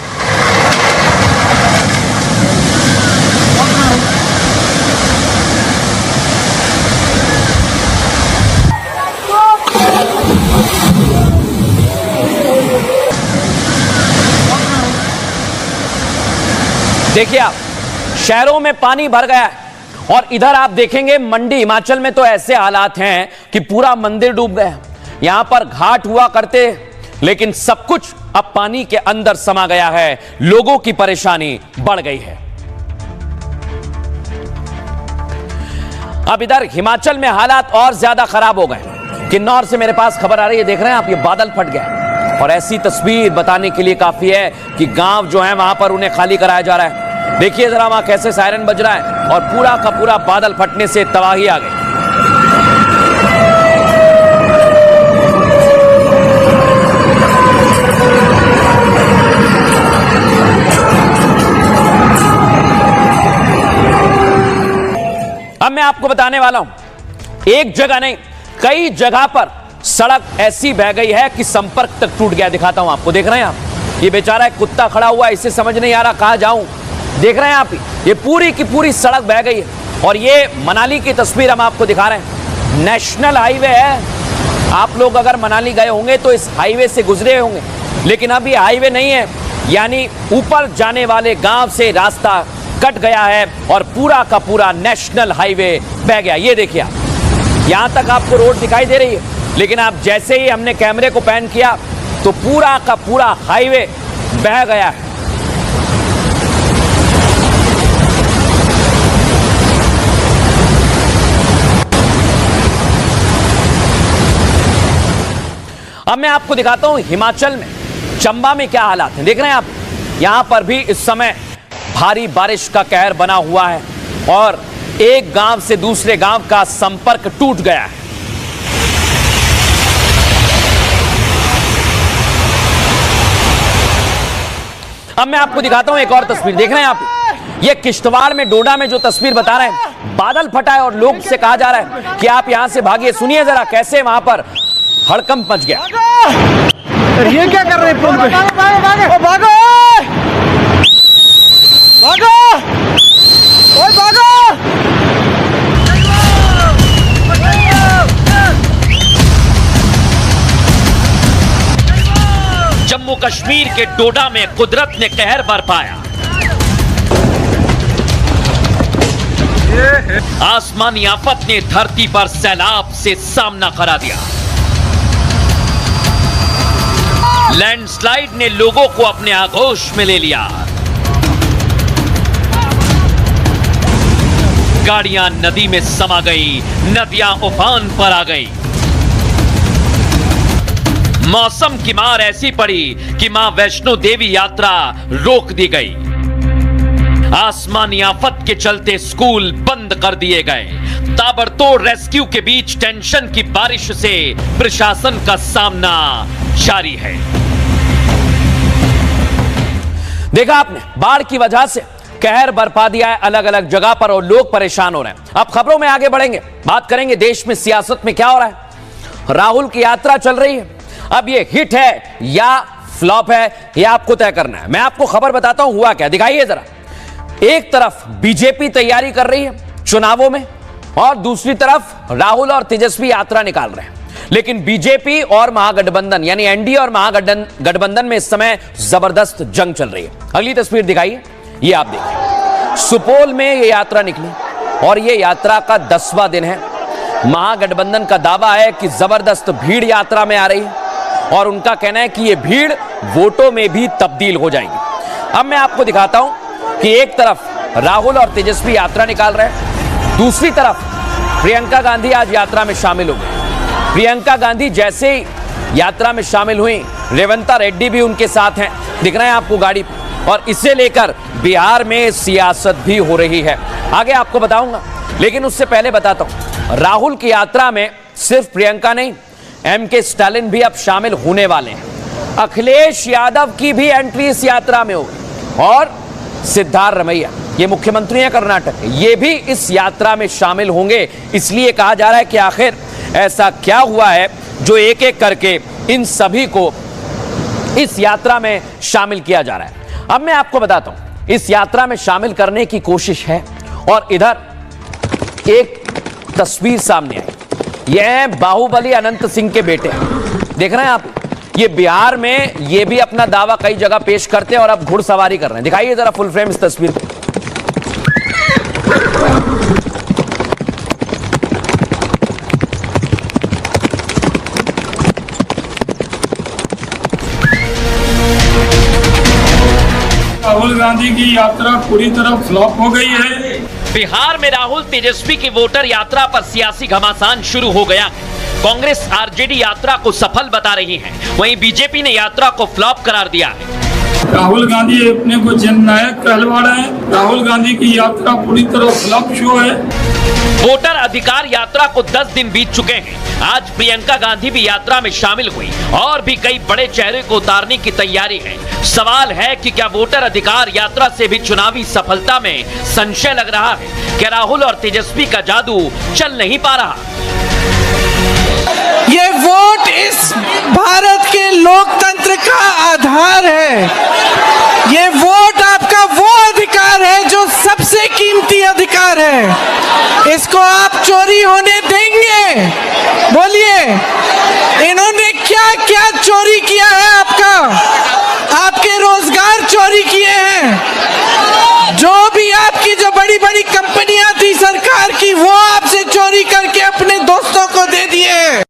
देखिए आप, शहरों में पानी भर गया है, और इधर आप देखेंगे मंडी, हिमाचल में तो ऐसे हालात हैं कि पूरा मंदिर डूब गया। यहां पर घाट हुआ करते, लेकिन सब कुछ अब पानी के अंदर समा गया है, लोगों की परेशानी बढ़ गई है। अब इधर हिमाचल में हालात और ज्यादा खराब हो गए। किन्नौर से मेरे पास खबर आ रही है, देख रहे हैं आप, ये बादल फट गए और ऐसी तस्वीर बताने के लिए काफी है कि गांव जो है वहां पर उन्हें खाली कराया जा रहा है। देखिए जरा वहां कैसे सायरन बज रहा है और पूरा का पूरा बादल फटने से तबाही आ गई। अब मैं आपको बताने वाला हूं, एक जगह नहीं कई जगह पर सड़क ऐसी बह गई है कि संपर्क तक टूट गया। दिखाता हूं आपको, देख रहे हैं आप, ये बेचारा एक कुत्ता खड़ा हुआ है, इसे समझ नहीं आ रहा कहां जाऊं। देख रहे हैं आप, ये पूरी की पूरी सड़क बह गई है। और ये मनाली की तस्वीर हम आपको दिखा रहे हैं, नेशनल हाईवे है। आप लोग अगर मनाली गए होंगे तो इस हाईवे से गुजरे होंगे, लेकिन अब ये हाईवे नहीं है, यानी ऊपर जाने वाले गांव से रास्ता कट गया है और पूरा का पूरा नेशनल हाईवे बह गया। ये देखिए आप, यहां तक आपको रोड दिखाई दे रही है, लेकिन आप जैसे ही हमने कैमरे को पैन किया तो पूरा का पूरा हाईवे बह गया है। अब मैं आपको दिखाता हूं हिमाचल में चंबा में क्या हालात हैं। देख रहे हैं आप, यहां पर भी इस समय भारी बारिश का कहर बना हुआ है और एक गांव से दूसरे गांव का संपर्क टूट गया है। अब मैं आपको दिखाता हूं एक और तस्वीर, देख रहे हैं आप, ये किश्तवाड़ में डोडा में जो तस्वीर बता रहे हैं, बादल फटा है और लोग से कहा जा रहा है कि आप यहां से भागिए। सुनिए जरा कैसे वहां पर हड़कंप मच गया। ये क्या कर रहे हैं? भागो भागो भागो ओए भागो। जम्मू कश्मीर के डोडा में कुदरत ने कहर बरपाया। आसमानी आफत ने धरती पर सैलाब से सामना करा दिया। लैंडस्लाइड ने लोगों को अपने आगोश में ले लिया। गाड़ियां नदी में समा गई, नदियां उफान पर आ गई। मौसम की मार ऐसी पड़ी कि मां वैष्णो देवी यात्रा रोक दी गई। आसमानी आफत के चलते स्कूल बंद कर दिए गए। ताबड़तोड़ रेस्क्यू के बीच टेंशन की बारिश से प्रशासन का सामना जारी है। देखा आपने, बाढ़ की वजह से कहर बरपा दिया है अलग अलग जगह पर और लोग परेशान हो रहे हैं। अब खबरों में आगे बढ़ेंगे, बात करेंगे देश में सियासत में क्या हो रहा है। राहुल की यात्रा चल रही है, अब ये हिट है या फ्लॉप है ये आपको तय करना है। मैं आपको खबर बताता हूं हुआ क्या, दिखाइए जरा। एक तरफ बीजेपी तैयारी कर रही है चुनावों में और दूसरी तरफ राहुल और तेजस्वी यात्रा निकाल रहे हैं। लेकिन बीजेपी और महागठबंधन यानी एनडीए और महागठबंधन में इस समय जबरदस्त जंग चल रही है। अगली तस्वीर दिखाइए, ये आप देखिए, सुपौल में ये यात्रा निकली और ये यात्रा का 10वां दिन है। महागठबंधन का दावा है कि जबरदस्त भीड़ यात्रा में आ रही है और उनका कहना है कि ये भीड़ वोटों में भी तब्दील हो जाएगी। अब मैं आपको दिखाता हूं कि एक तरफ राहुल और तेजस्वी यात्रा निकाल रहे हैं, दूसरी तरफ प्रियंका गांधी आज यात्रा में शामिल हो गई। प्रियंका गांधी जैसे ही यात्रा में शामिल हुई, रेवंता रेड्डी भी उनके साथ हैं, दिख रहे हैं आपको गाड़ी पर, और इसे लेकर बिहार में सियासत भी हो रही है। आगे आपको बताऊंगा, लेकिन उससे पहले बताता हूं राहुल की यात्रा में सिर्फ प्रियंका नहीं, एमके स्टालिन भी अब शामिल होने वाले हैं। अखिलेश यादव की भी एंट्री इस यात्रा में होगी और सिद्धार्थ रमैया, ये मुख्यमंत्री हैं कर्नाटक के, ये भी इस यात्रा में शामिल होंगे। इसलिए कहा जा रहा है कि आखिर ऐसा क्या हुआ है जो एक एक करके इन सभी को इस यात्रा में शामिल किया जा रहा है। अब मैं आपको बताता हूं, इस यात्रा में शामिल करने की कोशिश है और इधर एक तस्वीर सामने आई, यह बाहुबली अनंत सिंह के बेटे, देख रहे हैं आप, ये बिहार में ये भी अपना दावा कई जगह पेश करते हैं और अब घुड़सवारी कर रहे हैं। दिखाइए जरा फुल फ्रेम इस तस्वीर को। गांधी की यात्रा पूरी तरह फ्लॉप हो गई है। बिहार में राहुल तेजस्वी की वोटर यात्रा पर सियासी घमासान शुरू हो गया। कांग्रेस आरजेडी यात्रा को सफल बता रही है, वहीं बीजेपी ने यात्रा को फ्लॉप करार दिया है। राहुल गांधी अपने को जननायक कहलवा रहे हैं। राहुल गांधी की यात्रा पूरी तरह फ्लॉप शो है। वोटर अधिकार यात्रा को 10 दिन बीत चुके हैं। आज प्रियंका गांधी भी यात्रा में शामिल हुई और भी कई बड़े चेहरे को उतारने की तैयारी है। सवाल है कि क्या वोटर अधिकार यात्रा से भी चुनावी सफलता में संशय लग रहा है? क्या राहुल और तेजस्वी का जादू चल नहीं पा रहा? ये वोट इस भारत के लोकतंत्र का आधार है। ये वोट आपका वो अधिकार है जो सबसे कीमती अधिकार है। इसको आप चोरी होने देंगे? बोलिए, इन्होंने क्या क्या चोरी किया है? आपके रोजगार चोरी किए हैं। जो भी आपकी जो बड़ी बड़ी कंपनियां थी सरकार की, वो आपसे चोरी करके अपने दोस्तों को दे दिए।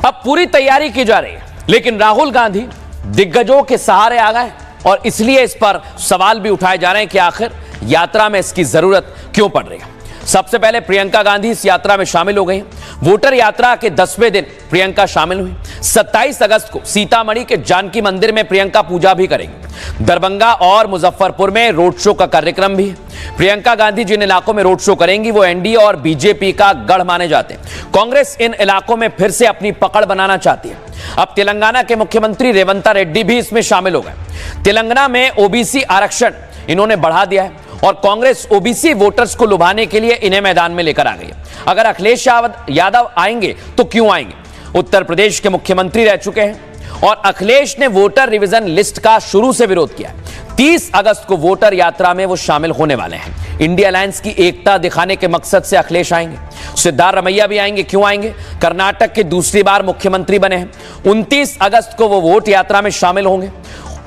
अब पूरी तैयारी की जा रही है, लेकिन राहुल गांधी दिग्गजों के सहारे आ गए और इसलिए इस पर सवाल भी उठाए जा रहे हैं कि आखिर यात्रा में इसकी जरूरत क्यों पड़ रही है। सबसे पहले प्रियंका गांधी इस यात्रा में शामिल हो गई। वोटर यात्रा के 10वें दिन प्रियंका शामिल हुई। 27 अगस्त को सीतामढ़ी के जानकी मंदिर में प्रियंका पूजा भी करेंगी। दरभंगा और मुजफ्फरपुर में रोड शो का कार्यक्रम भी है। प्रियंका गांधी जिन इलाकों में रोड शो करेंगी वो एनडीए और बीजेपी का गढ़ माने जाते हैं। कांग्रेस इन इलाकों में फिर से अपनी पकड़ बनाना चाहती है। अब तेलंगाना के मुख्यमंत्री रेवंत रेड्डी भी इसमें शामिल हो गए। तेलंगाना में ओबीसी आरक्षण इन्होंने बढ़ा दिया है और कांग्रेस ओबीसी वोटर्स को लुभाने के लिए इन्हें मैदान में लेकर आ गई है। अगर अखिलेश यादव आएंगे तो क्यों आएंगे? उत्तर प्रदेश के मुख्यमंत्री रह चुके हैं और अखिलेश ने वोटर रिवीजन लिस्ट का शुरू से विरोध किया है। 30 अगस्त को वोटर यात्रा में वो शामिल होने वाले हैं। इंडिया अलायंस की एकता दिखाने के मकसद से अखिलेश आएंगे। सिद्धारमैया भी आएंगे। क्यों आएंगे? कर्नाटक के दूसरी बार मुख्यमंत्री बने हैं। 29 अगस्त को वो वोट यात्रा में शामिल होंगे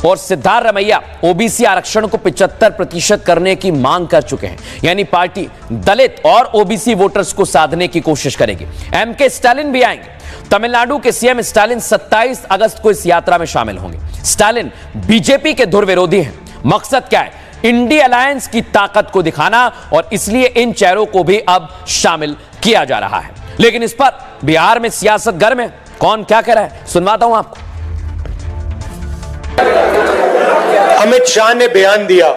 और सिद्धारमैया ओबीसी आरक्षण को 75% करने की मांग कर चुके हैं। यानी पार्टी दलित और ओबीसी वोटर्स को साधने की कोशिश करेगी। एमके स्टालिन भी आएंगे। तमिलनाडु के सीएम स्टालिन 27 अगस्त को इस यात्रा में शामिल होंगे। स्टालिन बीजेपी के धुर विरोधी हैं। मकसद क्या है? इंडिया अलायंस की ताकत को दिखाना और इसलिए इन चेहरों को भी अब शामिल किया जा रहा है। लेकिन इस पर बिहार में सियासत गर्म है। कौन क्या कह रहा है सुनवाता हूं आपको। अमित शाह ने बयान दिया,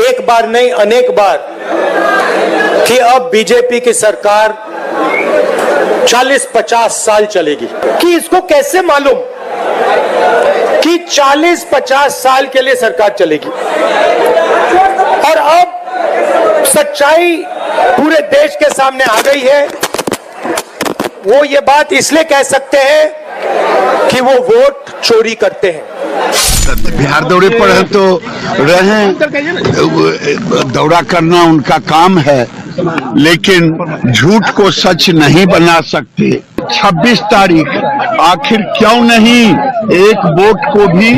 एक बार नहीं अनेक बार, कि अब बीजेपी की सरकार 40-50 साल चलेगी। कि इसको कैसे मालूम कि 40-50 साल के लिए सरकार चलेगी? और अब सच्चाई पूरे देश के सामने आ गई है। वो ये बात इसलिए कह सकते हैं कि वो वोट चोरी करते हैं। बिहार दौरे पर है तो रहें, दौरा करना उनका काम है, लेकिन झूठ को सच नहीं बना सकते। 26 तारीख आखिर क्यों नहीं एक वोट को भी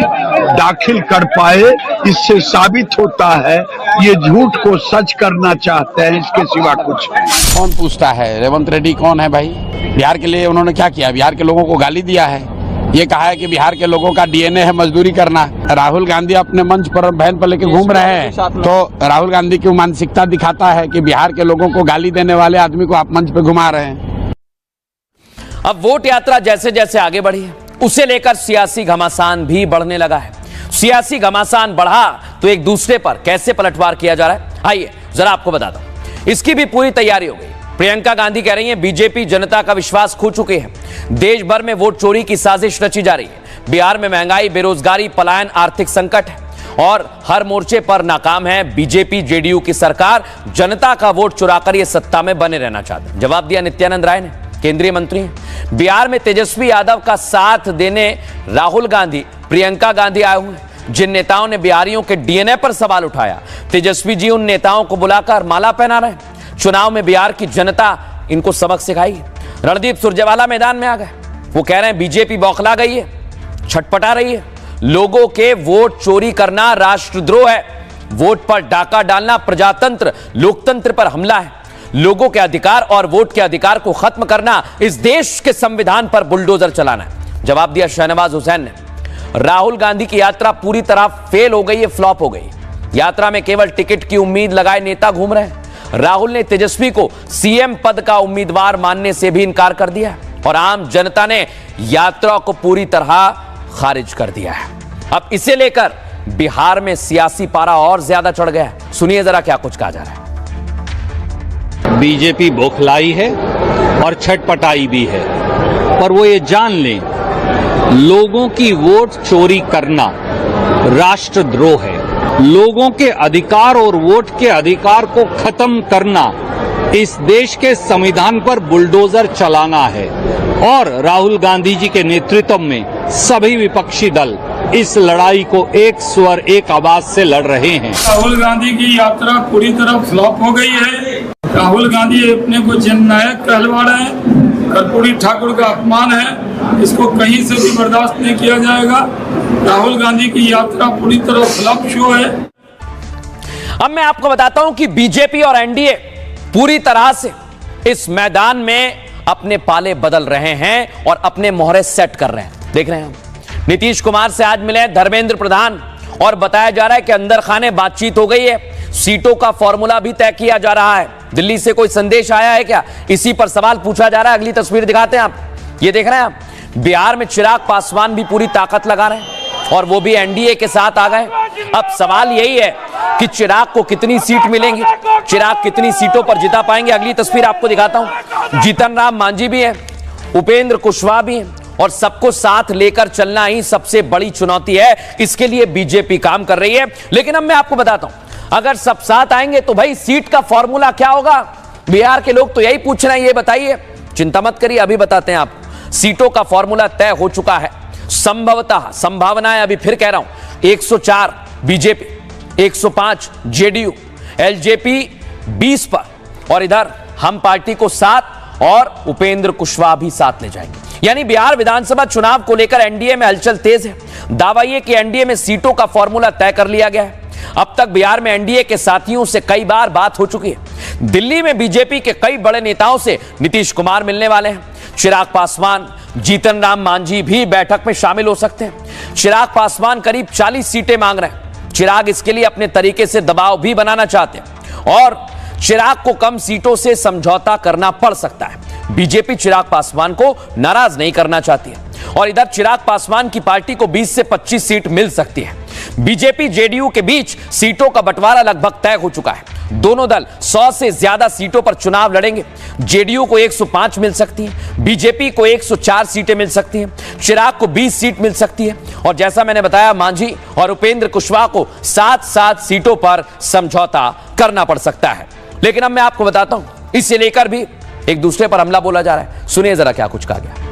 दाखिल कर पाए? इससे साबित होता है ये झूठ को सच करना चाहते हैं, इसके सिवा कुछ नहीं। कौन पूछता है रेवंत रेड्डी कौन है भाई? बिहार के लिए उन्होंने क्या किया? बिहार के लोगों को गाली दिया है। ये कहा है कि बिहार के लोगों का डीएनए है मजदूरी करना। राहुल गांधी अपने मंच पर बहन पर लेके घूम रहे हैं, तो राहुल गांधी की मानसिकता दिखाता है कि बिहार के लोगों को गाली देने वाले आदमी को आप मंच पे घुमा रहे हैं। अब वोट यात्रा जैसे जैसे आगे बढ़ी है उसे लेकर सियासी घमासान भी बढ़ने लगा है। सियासी घमासान बढ़ा तो एक दूसरे पर कैसे पलटवार किया जा रहा है, आइए जरा आपको बताता हूं। इसकी भी पूरी तैयारी हो गई। प्रियंका गांधी कह रही हैं बीजेपी जनता का विश्वास खो चुकी है। देश भर में वोट चोरी की साजिश रची जा रही है। बिहार में महंगाई, बेरोजगारी, पलायन, आर्थिक संकट है और हर मोर्चे पर नाकाम है बीजेपी जेडीयू की सरकार। जनता का वोट चुराकर ये सत्ता में बने रहना चाहते हैं। जवाब दिया नित्यानंद राय ने, केंद्रीय मंत्री हैं। बिहार में तेजस्वी यादव का साथ देने राहुल गांधी, प्रियंका गांधी आए हुए हैं। जिन नेताओं ने बिहारियों के डीएनए पर सवाल उठाया, तेजस्वी जी उन नेताओं को बुलाकर माला पहना रहे हैं। चुनाव में बिहार की जनता इनको सबक सिखाएगी। रणदीप सुरजेवाला मैदान में आ गए। वो कह रहे हैं बीजेपी बौखला गई है, छटपटा रही है। लोगों के वोट चोरी करना राष्ट्रद्रोह है। वोट पर डाका डालना प्रजातंत्र, लोकतंत्र पर हमला है। लोगों के अधिकार और वोट के अधिकार को खत्म करना इस देश के संविधान पर बुलडोजर चलाना है। जवाब दिया शहनवाज हुसैन ने। राहुल गांधी की यात्रा पूरी तरह फेल हो गई है, फ्लॉप हो गई। यात्रा में केवल टिकट की उम्मीद लगाए नेता घूम रहे हैं। राहुल ने तेजस्वी को सीएम पद का उम्मीदवार मानने से भी इनकार कर दिया और आम जनता ने यात्रा को पूरी तरह खारिज कर दिया है। अब इसे लेकर बिहार में सियासी पारा और ज्यादा चढ़ गया है। सुनिए जरा क्या कुछ कहा जा रहा है। बीजेपी बौखलाई है और छटपटाई भी है, पर वो ये जान लें, लोगों की वोट चोरी करना राष्ट्रद्रोह है। लोगों के अधिकार और वोट के अधिकार को खत्म करना इस देश के संविधान पर बुलडोजर चलाना है और राहुल गांधी जी के नेतृत्व में सभी विपक्षी दल इस लड़ाई को एक स्वर एक आवाज से लड़ रहे हैं। राहुल गांधी की यात्रा पूरी तरह फ्लॉप हो गई है। राहुल गांधी अपने को जननायक कहलवा रहे हैं। कर्पूरी ठाकुर का अपमान है, इसको कहीं से भी बर्दाश्त नहीं किया जाएगा। राहुल गांधी की यात्रा पूरी तरह फ्लॉप शो है। अब मैं आपको बताता हूं कि बीजेपी और एनडीए पूरी तरह से इस मैदान में अपने पाले बदल रहे हैं और अपने मोहरे सेट कर रहे हैं। देख रहे हैं हम नीतीश कुमार से आज मिले धर्मेंद्र प्रधान और बताया जा रहा है कि अंदर खाने बातचीत हो गई है, सीटों का फॉर्मूला भी तय किया जा रहा है। दिल्ली से कोई संदेश आया है क्या, इसी पर सवाल पूछा जा रहा है। अगली तस्वीर दिखाते हैं आप, ये देख रहे हैं आप, बिहार में चिराग पासवान भी पूरी ताकत लगा रहे हैं और वो भी एनडीए के साथ आ गए। अब सवाल यही है कि चिराग को कितनी सीट मिलेंगी, चिराग कितनी सीटों पर जिता पाएंगे। अगली तस्वीर आपको दिखाता हूं, जीतन राम मांझी भी है, उपेंद्र कुशवाहा भी है और सबको साथ लेकर चलना ही सबसे बड़ी चुनौती है। इसके लिए बीजेपी काम कर रही है। लेकिन अब मैं आपको बताता हूं, अगर सब साथ आएंगे तो भाई सीट का फॉर्मूला क्या होगा, बिहार के लोग तो यही पूछ रहे हैं, ये बताइए। चिंता मत करिए, अभी बताते हैं आप। सीटों का फॉर्मूला तय हो चुका है। संभवतः संभावनाएं अभी फिर कह रहा हूं, 104 बीजेपी, 105 जेडीयू, एलजेपी 20 पर और इधर हम पार्टी को 7 और उपेंद्र कुशवाहा भी साथ ले जाएंगे। यानी बिहार विधानसभा चुनाव को लेकर एनडीए में हलचल तेज है। दावा यह कि एनडीए में सीटों का फॉर्मूला तय कर लिया गया है। अब तक बिहार में एनडीए के साथियों से कई बार बात हो चुकी है। दिल्ली में बीजेपी के कई बड़े नेताओं से नीतीश कुमार मिलने वाले हैं। चिराग पासवान, जीतन राम मांझी भी बैठक में शामिल हो सकते हैं। चिराग पासवान करीब 40 सीटें मांग रहे हैं। चिराग इसके लिए अपने तरीके से दबाव भी बनाना चाहते हैं और चिराग को कम सीटों से समझौता करना पड़ सकता है। बीजेपी चिराग पासवान को नाराज नहीं करना चाहती है और इधर चिराग पासवान की पार्टी को 20 से 25 सीट मिल सकती है। बीजेपी जेडीयू के बीच सीटों का बंटवारा लगभग तय हो चुका है। दोनों दल 100 से ज्यादा सीटों पर चुनाव लड़ेंगे। जेडीयू को 105 मिल सकती है, बीजेपी को 104 सीटें मिल सकती हैं, चिराग को 20 सीट मिल सकती है और जैसा मैंने बताया, मांझी और उपेंद्र कुशवाहा को 7-7 सीटों पर समझौता करना पड़ सकता है। लेकिन अब मैं आपको बताता हूं, इसे लेकर भी एक दूसरे पर हमला बोला जा रहा है। सुनिए जरा क्या कुछ कहा गया।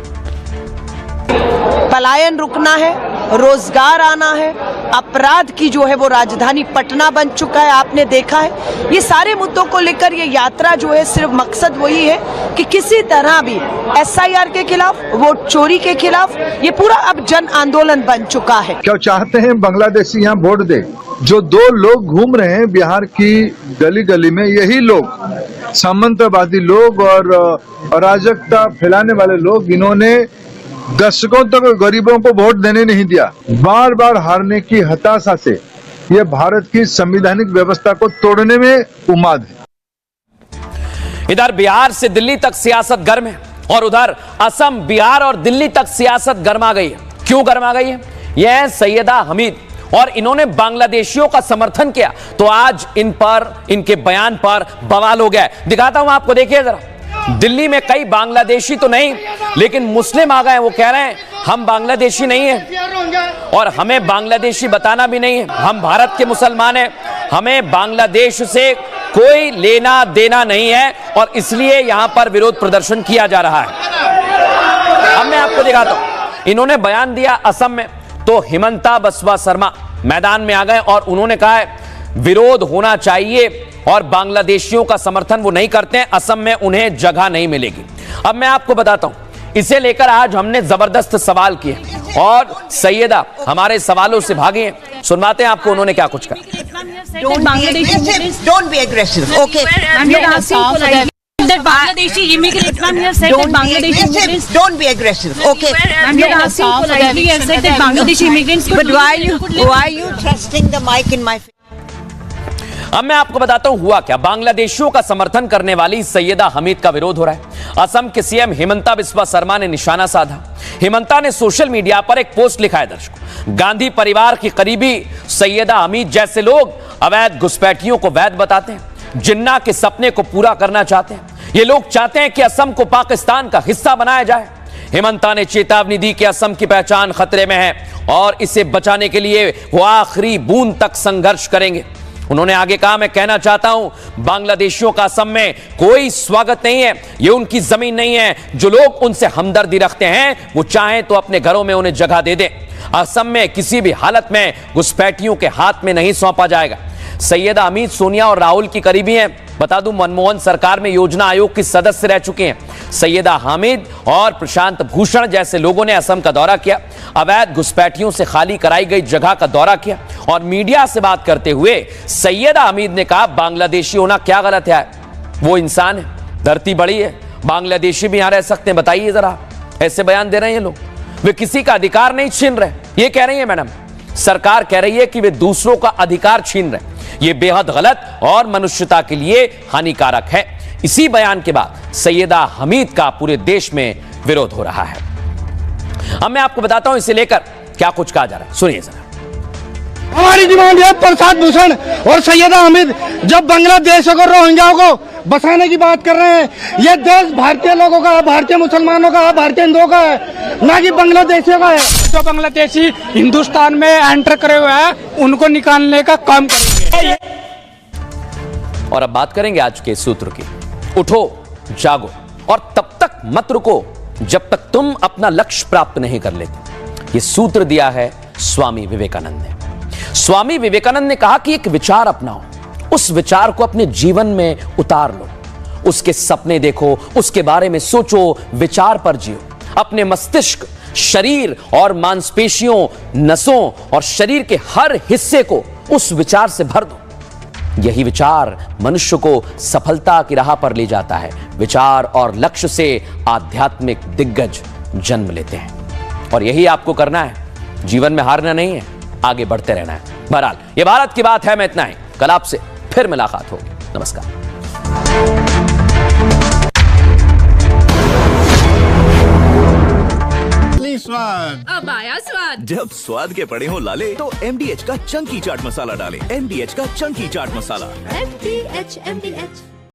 पलायन रुकना है, रोजगार आना है, अपराध की जो है वो राजधानी पटना बन चुका है, आपने देखा है। ये सारे मुद्दों को लेकर ये यात्रा जो है, सिर्फ मकसद वही है कि किसी तरह भी एसआईआर के खिलाफ, वोट चोरी के खिलाफ, ये पूरा अब जन आंदोलन बन चुका है। क्या चाहते हैं बांग्लादेशी यहाँ वोट दे? जो 2 लोग घूम रहे हैं बिहार की गली गली में, यही लोग सामंतवादी लोग और अराजकता फैलाने वाले लोग, इन्होंने दशकों तक गरीबों को वोट देने नहीं दिया। बार बार हारने की हताशा से ये भारत की संवैधानिक व्यवस्था को तोड़ने में उन्माद है। इधर बिहार से दिल्ली तक सियासत गर्म है और उधर असम, बिहार और दिल्ली तक सियासत गर्मा गई है। क्यों गर्मा गई है? यह है सैयदा हमीद और इन्होंने बांग्लादेशियों का समर्थन किया तो आज इन पर, इनके बयान पर बवाल हो गया है। दिखाता हूं आपको, देखिए जरा। दिल्ली में कई बांग्लादेशी तो नहीं लेकिन मुस्लिम आ गए हैं। वो कह रहे हैं हम बांग्लादेशी नहीं हैं और हमें बांग्लादेशी बताना भी नहीं है, हम भारत के मुसलमान हैं, हमें बांग्लादेश से कोई लेना देना नहीं है और इसलिए यहां पर विरोध प्रदर्शन किया जा रहा है। अब मैं आपको दिखाता हूं, इन्होंने बयान दिया असम में, तो हिमंता बसवा शर्मा मैदान में आ गए और उन्होंने कहा है विरोध होना चाहिए और बांग्लादेशियों का समर्थन वो नहीं करते हैं, असम में उन्हें जगह नहीं मिलेगी। अब मैं आपको बताता हूं, इसे लेकर आज हमने जबरदस्त सवाल किए और सैयदा हमारे सवालों से भागे हैं। सुनवाते हैं आपको उन्होंने क्या कुछ कहा। Don't be aggressive. Okay. that Bangladeshi immigrants, ma'am, you have said that Bangladeshi immigrants. Don't be aggressive. Okay. Ma'am, you have politely have said that Bangladeshi immigrants. But why are you thrusting the mic in my face? अब मैं आपको बताता हूं हुआ क्या। बांग्लादेशियों का समर्थन करने वाली सैयदा हमीद का विरोध हो रहा है। असम के सीएम हिमंता बिस्वा शर्मा ने निशाना साधा। हिमंता ने सोशल मीडिया पर एक पोस्ट लिखा है दर्शकों, गांधी परिवार की करीबी सैयदा हमीद जैसे लोग अवैध घुसपैठियों को वैध बताते हैं, जिन्ना के सपने को पूरा करना चाहते हैं। ये लोग चाहते हैं कि असम को पाकिस्तान का हिस्सा बनाया जाए। हिमंता ने चेतावनी दी कि असम की पहचान खतरे में है और इसे बचाने के लिए वो आखिरी बूंद तक संघर्ष करेंगे। उन्होंने आगे कहा, मैं कहना चाहता हूं बांग्लादेशियों का असम में कोई स्वागत नहीं है, ये उनकी जमीन नहीं है। जो लोग उनसे हमदर्दी रखते हैं वो चाहें तो अपने घरों में उन्हें जगह दे दें। असम में किसी भी हालत में घुसपैठियों के हाथ में नहीं सौंपा जाएगा। सैयदा हमीद सोनिया और राहुल की करीबी हैं। बता दूं, मनमोहन सरकार में योजना आयोग की सदस्य रह चुके हैं। सैयदा हामिद और प्रशांत भूषण जैसे लोगों ने असम का दौरा किया, अवैध घुसपैठियों से खाली कराई गई जगह का दौरा किया और मीडिया से बात करते हुए सैयदा हमीद ने कहा, बांग्लादेशी होना क्या गलत है, वो इंसान है, धरती बड़ी है, बांग्लादेशी भी यहां रह सकते हैं। बताइए जरा, ऐसे बयान दे रहे हैं ये लोग। वे किसी का अधिकार नहीं छीन रहे, ये कह रही है मैडम। सरकार कह रही है कि वे दूसरों का अधिकार छीन रहे। ये बेहद गलत और मनुष्यता के लिए हानिकारक है। इसी बयान के बाद सैयदा हमीद का पूरे देश में विरोध हो रहा है। अब मैं आपको बताता हूं इसे लेकर क्या कुछ कहा जा रहा है, सुनिए जरा। हमारी डिमांड है प्रशांत भूषण और सैयदा हमीद जब बांग्लादेश और रोहिंग्याओं को बसाने की बात कर रहे हैं, ये देश भारतीय लोगों का है, भारतीय मुसलमानों का है, भारतीय हिंदुओं का है, ना कि बांग्लादेशियों का है। जो बांग्लादेशी हिंदुस्तान में एंटर करे हुए हैं उनको निकालने का काम करेंगे। और अब बात करेंगे आज के सूत्र की। उठो, जागो और तब तक मत रुको जब तक तुम अपना लक्ष्य प्राप्त नहीं कर लेते। ये सूत्र दिया है स्वामी विवेकानंद ने। स्वामी विवेकानंद ने कहा कि एक विचार अपनाओ, उस विचार को अपने जीवन में उतार लो, उसके सपने देखो, उसके बारे में सोचो, विचार पर जियो। अपने मस्तिष्क, शरीर और मांसपेशियों, नसों और शरीर के हर हिस्से को उस विचार से भर दो। यही विचार मनुष्य को सफलता की राह पर ले जाता है। विचार और लक्ष्य से आध्यात्मिक दिग्गज जन्म लेते हैं और यही आपको करना है। जीवन में हारना नहीं है, आगे बढ़ते रहना है। बहरहाल ये भारत की बात है में इतना ही। कल आपसे फिर मुलाकात होगी। नमस्कार। स्वाद अब आया स्वाद। जब स्वाद के पड़े हो लाले तो MDH का चंकी चाट मसाला डालें। MDH का चंकी चाट मसाला। MDH